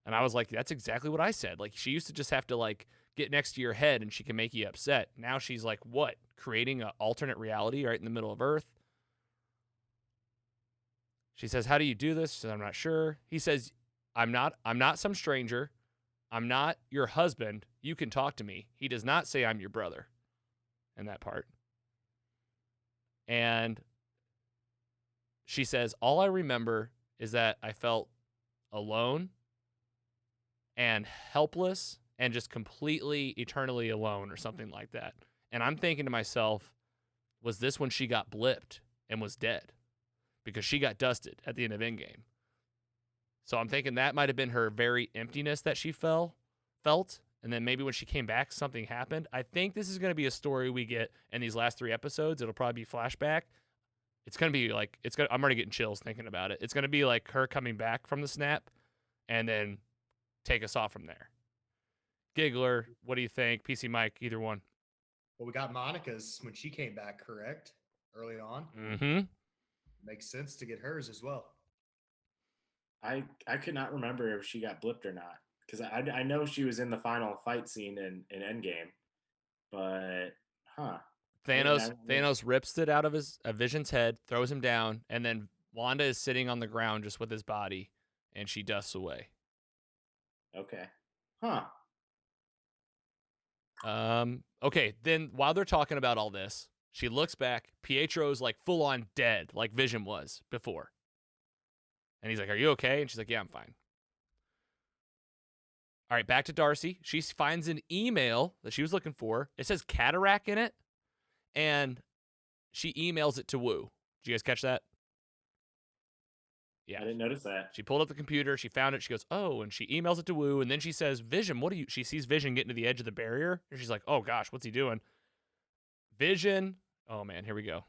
And I was like, that's exactly what I said. Like, she used to just have to, like, get next to your head and she can make you upset. Now she's like, what? Creating an alternate reality right in the middle of Earth? She says, how do you do this? She says, I'm not sure. He says, I'm not some stranger. I'm not your husband. You can talk to me. He does not say I'm your brother in that part. And she says, all I remember is that I felt alone and helpless and just completely eternally alone or something like that. And I'm thinking to myself, was this when she got blipped and was dead? Because she got dusted at the end of Endgame. So I'm thinking that might have been her very emptiness that she felt. And then maybe when she came back, something happened. I think this is going to be a story we get in these last 3 episodes. It'll probably be flashback. It's going to be like, I'm already getting chills thinking about it. It's going to be like her coming back from the snap and then take us off from there. Giggler, what do you think? PC Mike, either one. Well, we got Monica's when she came back, correct? Early on. Mm-hmm. Makes sense to get hers as well. I could not remember if she got blipped or not, because I know she was in the final fight scene in Endgame, but Thanos rips it out of his Vision's head, throws him down, and then Wanda is sitting on the ground just with his body, and she dusts away. Okay. Okay, then while they're talking about all this, she looks back. Pietro's like full on dead, like Vision was before. And he's like, are you okay? And she's like, yeah, I'm fine. All right, back to Darcy. She finds an email that she was looking for. It says cataract in it. And she emails it to Wu. Did you guys catch that? Yeah. I didn't notice that. She pulled up the computer. She found it. She goes, oh, and she emails it to Wu. And then she says, Vision, what are you? She sees Vision getting to the edge of the barrier. And she's like, oh, gosh, what's he doing? Vision. Oh, man, here we go.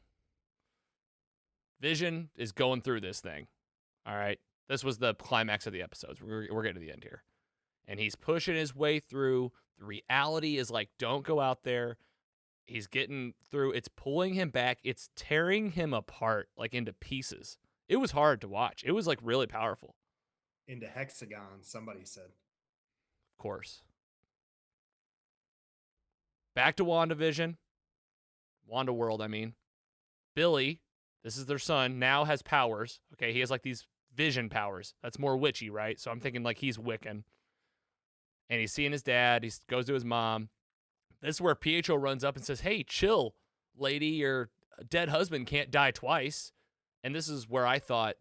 Vision is going through this thing. All right. This was the climax of the episodes. We're getting to the end here. And he's pushing his way through. The reality is like, don't go out there. He's getting through. It's pulling him back. It's tearing him apart, like into pieces. It was hard to watch. It was like really powerful. Into hexagons, somebody said. Of course. Back to WandaVision. Wanda World, I mean. Billy, this is their son, now has powers. Okay, he has like these vision powers. That's more witchy, right? So I'm thinking like he's Wiccan. And he's seeing his dad. He goes to his mom. This is where Pietro runs up and says, hey, chill, lady. Your dead husband can't die twice. And this is where I thought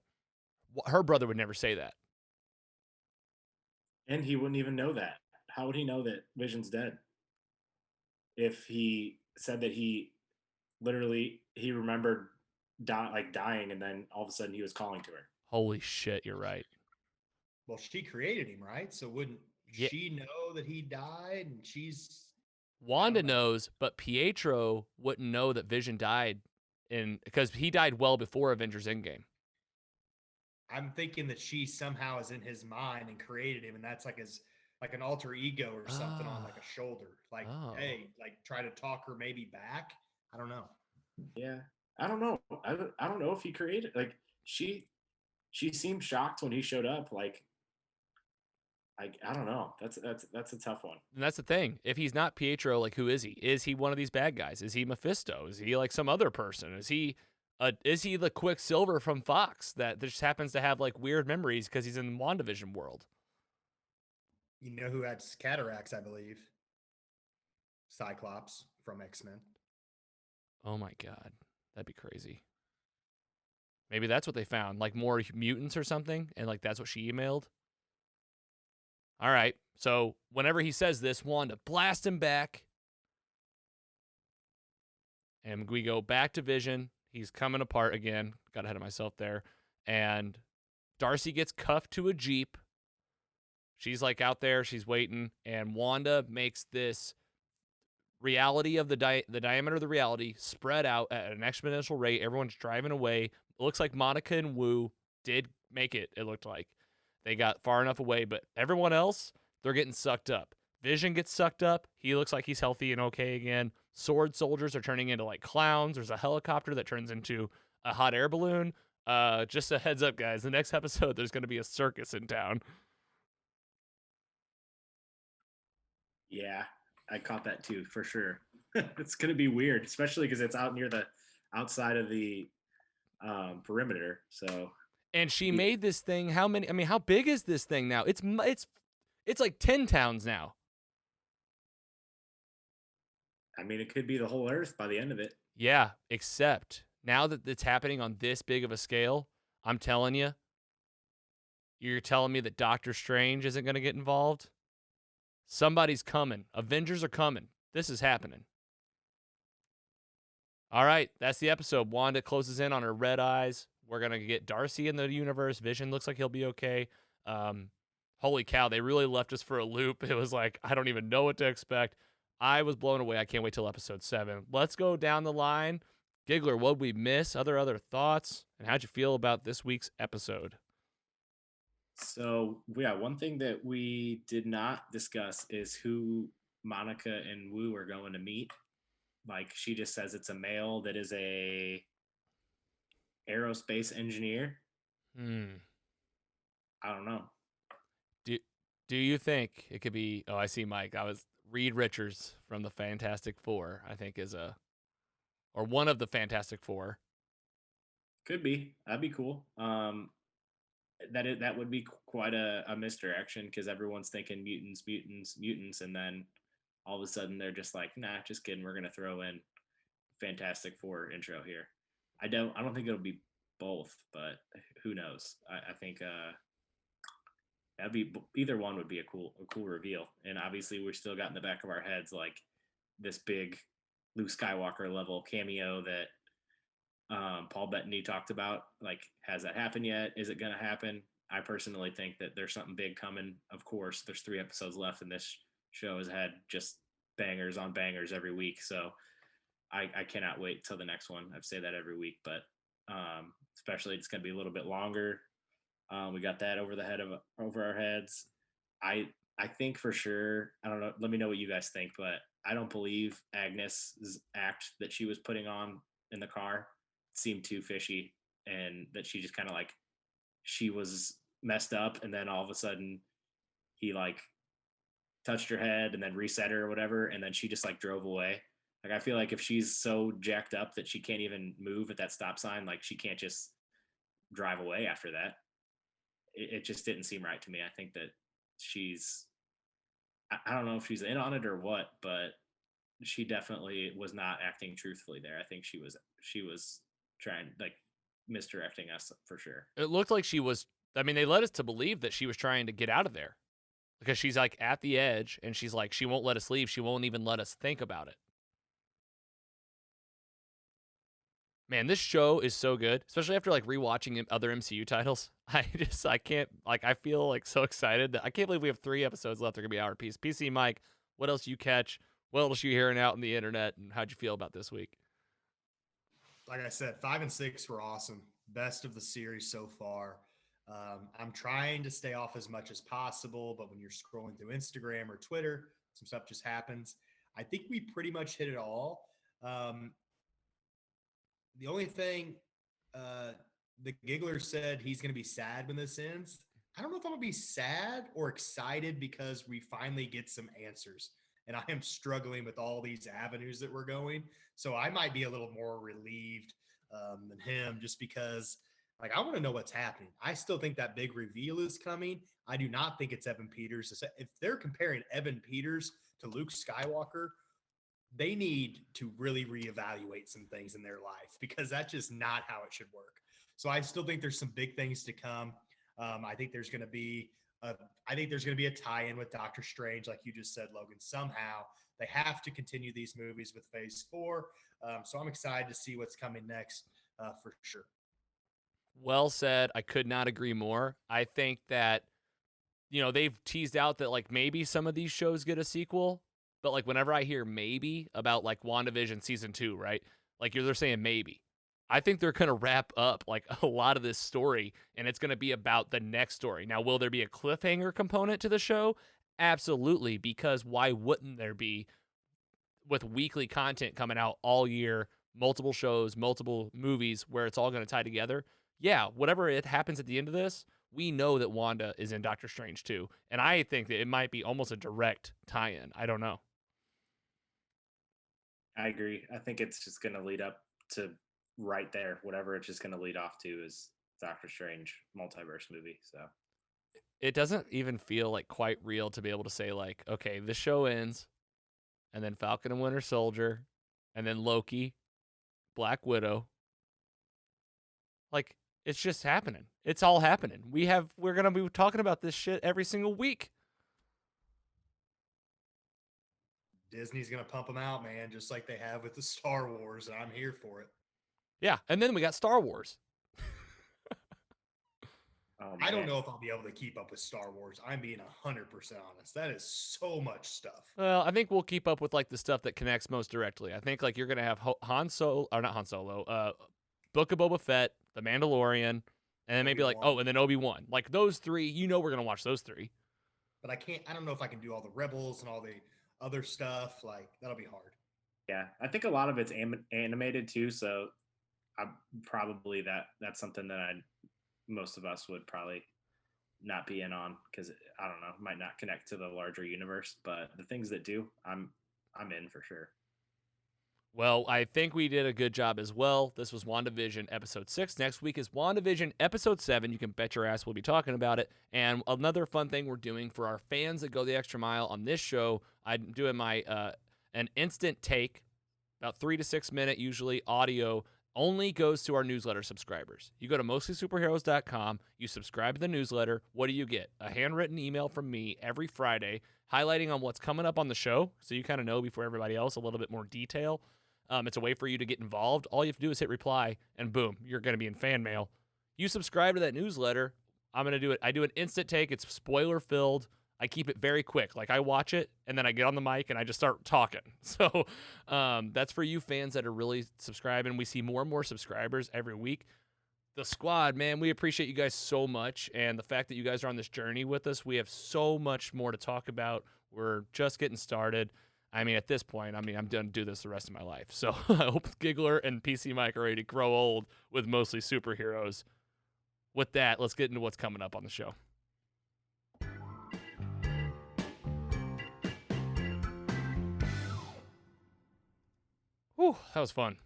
her brother would never say that. And he wouldn't even know that. How would he know that Vision's dead? If he said that he remembered dying, and then all of a sudden he was calling to her. Holy shit, you're right. Well, she created him, right? So wouldn't she know that he died? And Wanda knows, but Pietro wouldn't know that Vision died because he died well before Avengers Endgame. I'm thinking that she somehow is in his mind and created him, and that's like an alter ego or something on like a shoulder. Like, hey, like try to talk her maybe back. I don't know. Yeah, I don't know. I don't know if he created, like, she seemed shocked when he showed up. Like, I don't know. That's a tough one. And that's the thing. If he's not Pietro, like, who is he? Is he one of these bad guys? Is he Mephisto? Is he like some other person? Is he the Quicksilver from Fox that just happens to have like weird memories because he's in the WandaVision world? You know who had cataracts, I believe? Cyclops from X-Men. Oh my God. That'd be crazy. Maybe that's what they found, like more mutants or something, and like that's what she emailed. All right. So whenever he says this, Wanda blast him back. And we go back to Vision. He's coming apart again. Got ahead of myself there. And Darcy gets cuffed to a Jeep She's like out there, she's waiting, and Wanda makes this reality of the diameter of the reality spread out at an exponential rate. Everyone's driving away. It looks like Monica and Wu did make it. It looked like they got far enough away, but everyone else, they're getting sucked up. Vision gets sucked up. He looks like he's healthy and okay again. Sword soldiers are turning into like clowns. There's a helicopter that turns into a hot air balloon. Just a heads up, guys. The next episode, there's going to be a circus in town. Yeah, I caught that too, for sure. It's going to be weird, especially because it's out near the outside of the perimeter. So, And she made this thing. How many? I mean, how big is this thing now? It's like 10 towns now. I mean, it could be the whole Earth by the end of it. Yeah, except now that it's happening on this big of a scale, I'm telling you, you're telling me that Doctor Strange isn't going to get involved? Somebody's coming. Avengers are coming. This is happening. All right, that's the episode. Wanda closes in on her red eyes. We're going to get Darcy in the universe. Vision looks like he'll be okay. Holy cow, they really left us for a loop. It was like, I don't even know what to expect. I was blown away. I can't wait till episode 7. Let's go down the line. Giggler, what'd we miss? Other thoughts? And how'd you feel about this week's episode? So, yeah, one thing that we did not discuss is who Monica and Wu are going to meet. Like, she just says it's a male that is a aerospace engineer. I don't know. Do you think it could be? Oh, I see, Mike. Reed Richards from the Fantastic Four. I think or one of the Fantastic Four. Could be. That'd be cool. That would be quite a misdirection because everyone's thinking mutants, and then all of a sudden they're just like, nah, just kidding. We're gonna throw in Fantastic Four intro here. I don't think it'll be both, but who knows? I think that'd be either one would be a cool reveal. And obviously we're still got in the back of our heads like this big Luke Skywalker level cameo that Paul Bettany talked about. Like, has that happened yet? Is it going to happen? I personally think that there's something big coming. Of course, there's 3 episodes left, and this show has had just bangers on bangers every week. So I cannot wait till the next one. I've said that every week, but especially it's going to be a little bit longer. We got that over our heads. I think for sure, I don't know, let me know what you guys think, but I don't believe Agnes's act that she was putting on in the car seemed too fishy, and that she just kind of like, she was messed up, and then all of a sudden he like touched her head and then reset her or whatever, and then she just like drove away. Like, I feel like if she's so jacked up that she can't even move at that stop sign, like she can't just drive away after that. It just didn't seem right to me. I think that I don't know if she's in on it or what, but she definitely was not acting truthfully there. I think she was trying, like, misdirecting us for sure. It looked like she was. I mean, they led us to believe that she was trying to get out of there because she's like at the edge, and she's like, she won't let us leave. She won't even let us think about it. Man, this show is so good, especially after like rewatching other MCU titles. I can't, like, I feel like so excited that I can't believe we have 3 episodes left. They're gonna be hour piece. PC Mike, what else you catch? What else you hearing out on the internet, and how'd you feel about this week? Like I said, 5 and 6 were awesome. Best of the series so far. I'm trying to stay off as much as possible, but when you're scrolling through Instagram or Twitter, some stuff just happens. I think we pretty much hit it all. The only thing, the Giggler said he's going to be sad when this ends. I don't know if I'm going to be sad or excited because we finally get some answers. And I am struggling with all these avenues that we're going. So I might be a little more relieved than him, just because, like, I want to know what's happening. I still think that big reveal is coming. I do not think it's Evan Peters. If they're comparing Evan Peters to Luke Skywalker, they need to really reevaluate some things in their life, because that's just not how it should work. So I still think there's some big things to come. I think there's going to be a tie-in with Doctor Strange, like you just said, Logan. Somehow they have to continue these movies with Phase 4. So I'm excited to see what's coming next for sure. Well said. I could not agree more. I think that they've teased out that like maybe some of these shows get a sequel, but like whenever I hear maybe about like WandaVision season 2, right? Like they're saying maybe. I think they're going to wrap up like a lot of this story, and it's going to be about the next story. Now, will there be a cliffhanger component to the show? Absolutely, because why wouldn't there be, with weekly content coming out all year, multiple shows, multiple movies where it's all going to tie together? Yeah, whatever it happens at the end of this, we know that Wanda is in Doctor Strange too, and I think that it might be almost a direct tie-in. I don't know. I agree. I think it's just going to lead up to right there. Whatever it's just going to lead off to is Doctor Strange multiverse movie. So it doesn't even feel like quite real to be able to say like, okay, this show ends, and then Falcon and Winter Soldier, and then Loki, Black Widow. Like, it's just happening. It's all happening. We're gonna be talking about this shit every single week. Disney's gonna pump them out, man, just like they have with the Star Wars, and I'm here for it. Yeah, and then we got Star Wars. Oh, I don't man. know if I'll be able to keep up with Star Wars. I'm being 100% honest. That is so much stuff. Well, I think we'll keep up with like the stuff that connects most directly. I think like you're gonna have Han Solo, or not Han Solo, Book of Boba Fett, The Mandalorian, and then maybe like Obi-Wan. and then Obi-Wan. Like those three, we're gonna watch those three. But I don't know if I can do all the Rebels and all the other stuff. Like, that'll be hard. Yeah, I think a lot of it's animated too. So probably that's something that most of us would probably not be in on, because I don't know, might not connect to the larger universe. But the things that do, I'm in for sure. Well, I think we did a good job as well. This was WandaVision episode 6. Next week is WandaVision episode 7. You can bet your ass we'll be talking about it. And another fun thing we're doing for our fans that go the extra mile on this show, I'm doing my an instant take, about 3 to 6 minute usually audio, only goes to our newsletter subscribers. You go to mostlysuperheroes.com, you subscribe to the newsletter. What do you get? A handwritten email from me every Friday highlighting on what's coming up on the show, so you kind of know before everybody else a little bit more detail. It's a way for you to get involved. All you have to do is hit reply, and boom, you're going to be in fan mail. You subscribe to that newsletter, I'm going to do it. I do an instant take. It's spoiler-filled. I keep it very quick. Like, I watch it, and then I get on the mic, and I just start talking. So that's for you fans that are really subscribing. We see more and more subscribers every week. The squad, man, we appreciate you guys so much, and the fact that you guys are on this journey with us. We have so much more to talk about. We're just getting started. I mean, at this point, I'm done to do this the rest of my life. So I hope Giggler and PC Mike are ready to grow old with Mostly Superheroes. With that, let's get into what's coming up on the show. Whew, that was fun.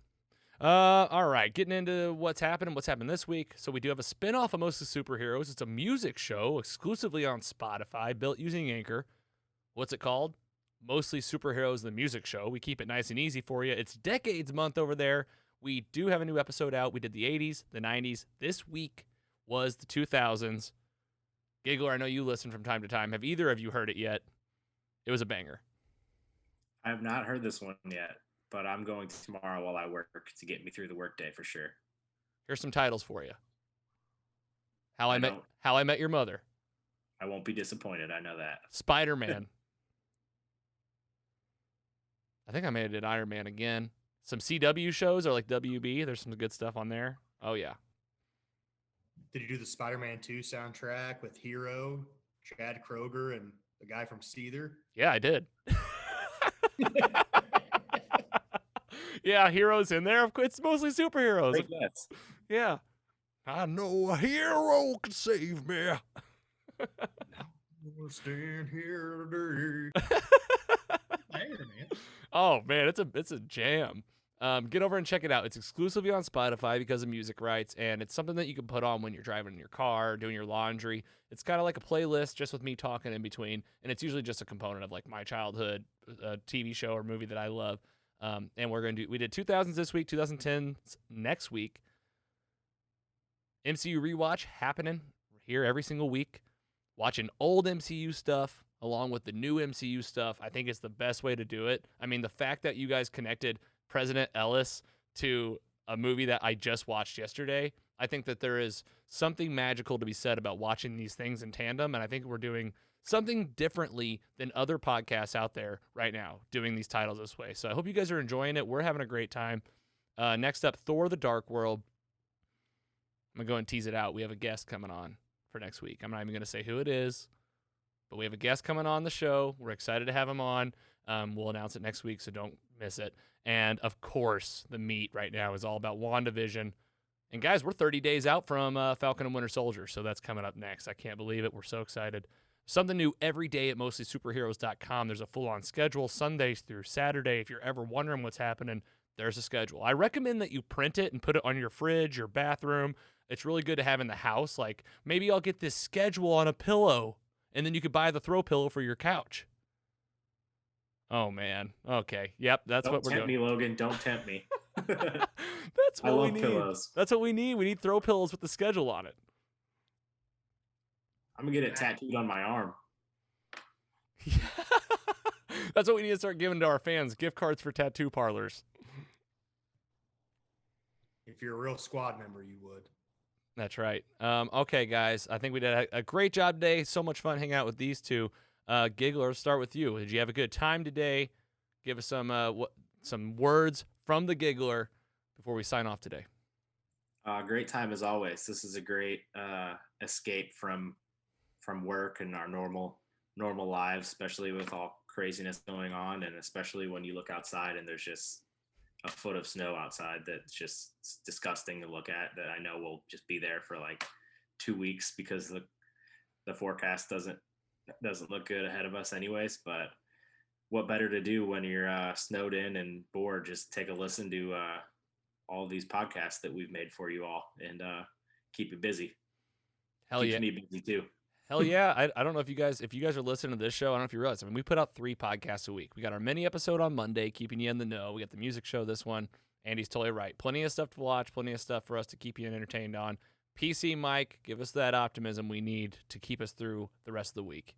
All right, getting into what's happened this week. So we do have a spinoff of Mostly Superheroes. It's a music show exclusively on Spotify, built using Anchor. What's it called? Mostly Superheroes, the music show. We keep it nice and easy for you. It's Decades Month over there. We do have a new episode out. We did the 80s, the 90s. This week was the 2000s. Giggler, I know you listen from time to time. Have either of you heard it yet? It was a banger. I have not heard this one yet, but I'm going to tomorrow while I work to get me through the workday for sure. Here's some titles for you. How I Met Your Mother. I won't be disappointed. I know that. Spider-Man. I think I made it Iron Man again. Some CW shows are like WB. There's some good stuff on there. Oh, yeah. Did you do the Spider-Man 2 soundtrack with Hero, Chad Kroger, and the guy from Seether? Yeah, I did. Yeah, Heroes in there. Of course, it's Mostly Superheroes. Great guess. Yeah. I know a hero can save me. We'll stand here today. Banger, man. Oh man, it's a jam. Get over and check it out. It's exclusively on Spotify because of music rights, and it's something that you can put on when you're driving in your car, doing your laundry. It's kind of like a playlist just with me talking in between, and it's usually just a component of like my childhood TV show or movie that I love. And we did 2000s this week, 2010s next week. MCU rewatch happening here every single week. Watching old MCU stuff along with the new MCU stuff, I think is the best way to do it. I mean, the fact that you guys connected President Ellis to a movie that I just watched yesterday, I think that there is something magical to be said about watching these things in tandem, and I think we're doing something differently than other podcasts out there right now doing these titles this way. So I hope you guys are enjoying it. We're having a great time. Next up, Thor: The Dark World. I'm going to go and tease it out. We have a guest coming on for next week. I'm not even going to say who it is, but we have a guest coming on the show. We're excited to have him on. We'll announce it next week, so don't miss it. And, of course, the meat right now is all about WandaVision. And, guys, we're 30 days out from Falcon and Winter Soldier, so that's coming up next. I can't believe it. We're so excited. Something new every day at mostlysuperheroes.com. There's a full-on schedule, Sundays through Saturday. If you're ever wondering what's happening, there's a schedule. I recommend that you print it and put it on your fridge, your bathroom. It's really good to have in the house. Like, maybe I'll get this schedule on a pillow, and then you could buy the throw pillow for your couch. Oh, man. Okay. Yep, that's what we're doing. Don't tempt me, Logan. Don't tempt me. That's what we need. Pillows. That's what we need. We need throw pillows with the schedule on it. I'm going to get it tattooed on my arm. That's what we need to start giving to our fans, gift cards for tattoo parlors. If you're a real squad member, you would. That's right. Okay, guys. I think we did a great job today. So much fun hanging out with these two. Giggler, let's start with you. Did you have a good time today? Give us some words from the Giggler before we sign off today. Great time as always. This is a great escape from work and our normal lives, especially with all craziness going on, and especially when you look outside and there's just a foot of snow outside that's just disgusting to look at, that I know will just be there for like 2 weeks because the forecast doesn't look good ahead of us anyways. But what better to do when you're snowed in and bored? Just take a listen to all these podcasts that we've made for you all, and keep you busy. Hell Keeps yeah. me busy too. Hell yeah. I don't know if you guys are listening to this show. I don't know if you realize. I mean, we put out 3 podcasts a week. We got our mini episode on Monday, keeping you in the know. We got the music show this one. Andy's totally right. Plenty of stuff to watch, plenty of stuff for us to keep you entertained on. PC Mike, give us that optimism we need to keep us through the rest of the week.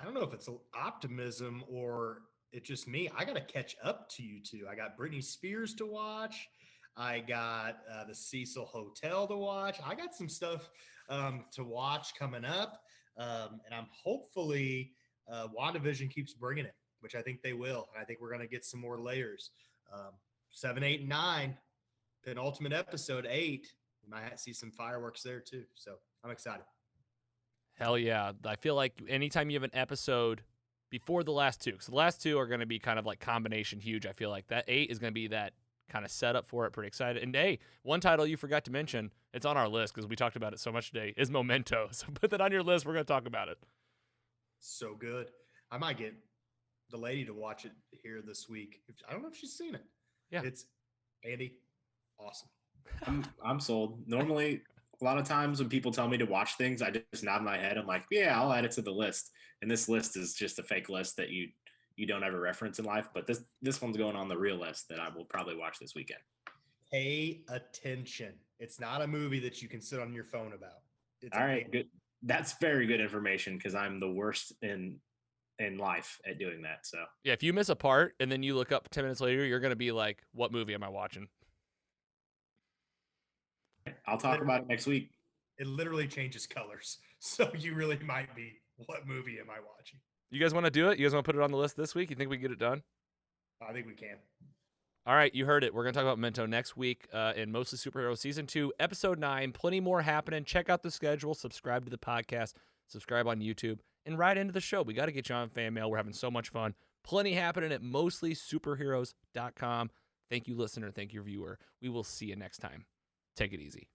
I don't know if it's optimism or it's just me. I got to catch up to you two. I got Britney Spears to watch. I got the Cecil Hotel to watch. I got some stuff to watch coming up. And I'm hopefully WandaVision keeps bringing it, which I think they will. And I think we're going to get some more layers. 7, 8, and 9, penultimate episode 8. We might see some fireworks there too. So I'm excited. Hell yeah. I feel like anytime you have an episode before the last 2, because the last 2 are going to be kind of like combination huge. I feel like that 8 is going to be that kind of setup for it. Pretty excited. And hey, one title you forgot to mention, it's on our list because we talked about it so much today, is Memento. So put that on your list. We're going to talk about it. So good. I might get the lady to watch it here this week. I don't know if she's seen it. Yeah. It's Andy. Awesome. I'm sold. Normally, a lot of times when people tell me to watch things, I just nod my head. I'm like, yeah, I'll add it to the list. And this list is just a fake list that you don't ever reference in life. But this one's going on the real list that I will probably watch this weekend. Pay attention. It's not a movie that you can sit on your phone about. It's all right, good. That's very good information because I'm the worst in life at doing that. So yeah, if you miss a part and then you look up 10 minutes later, you're going to be like, what movie am I watching? I'll talk about it next week. It literally changes colors. So you really might be, what movie am I watching? You guys want to do it? You guys want to put it on the list this week? You think we can get it done? I think we can. All right, you heard it. We're going to talk about Memento next week in Mostly Superheroes Season 2, Episode 9. Plenty more happening. Check out the schedule. Subscribe to the podcast. Subscribe on YouTube. And right into the show. We got to get you on fan mail. We're having so much fun. Plenty happening at mostlysuperheroes.com. Thank you, listener. Thank you, viewer. We will see you next time. Take it easy.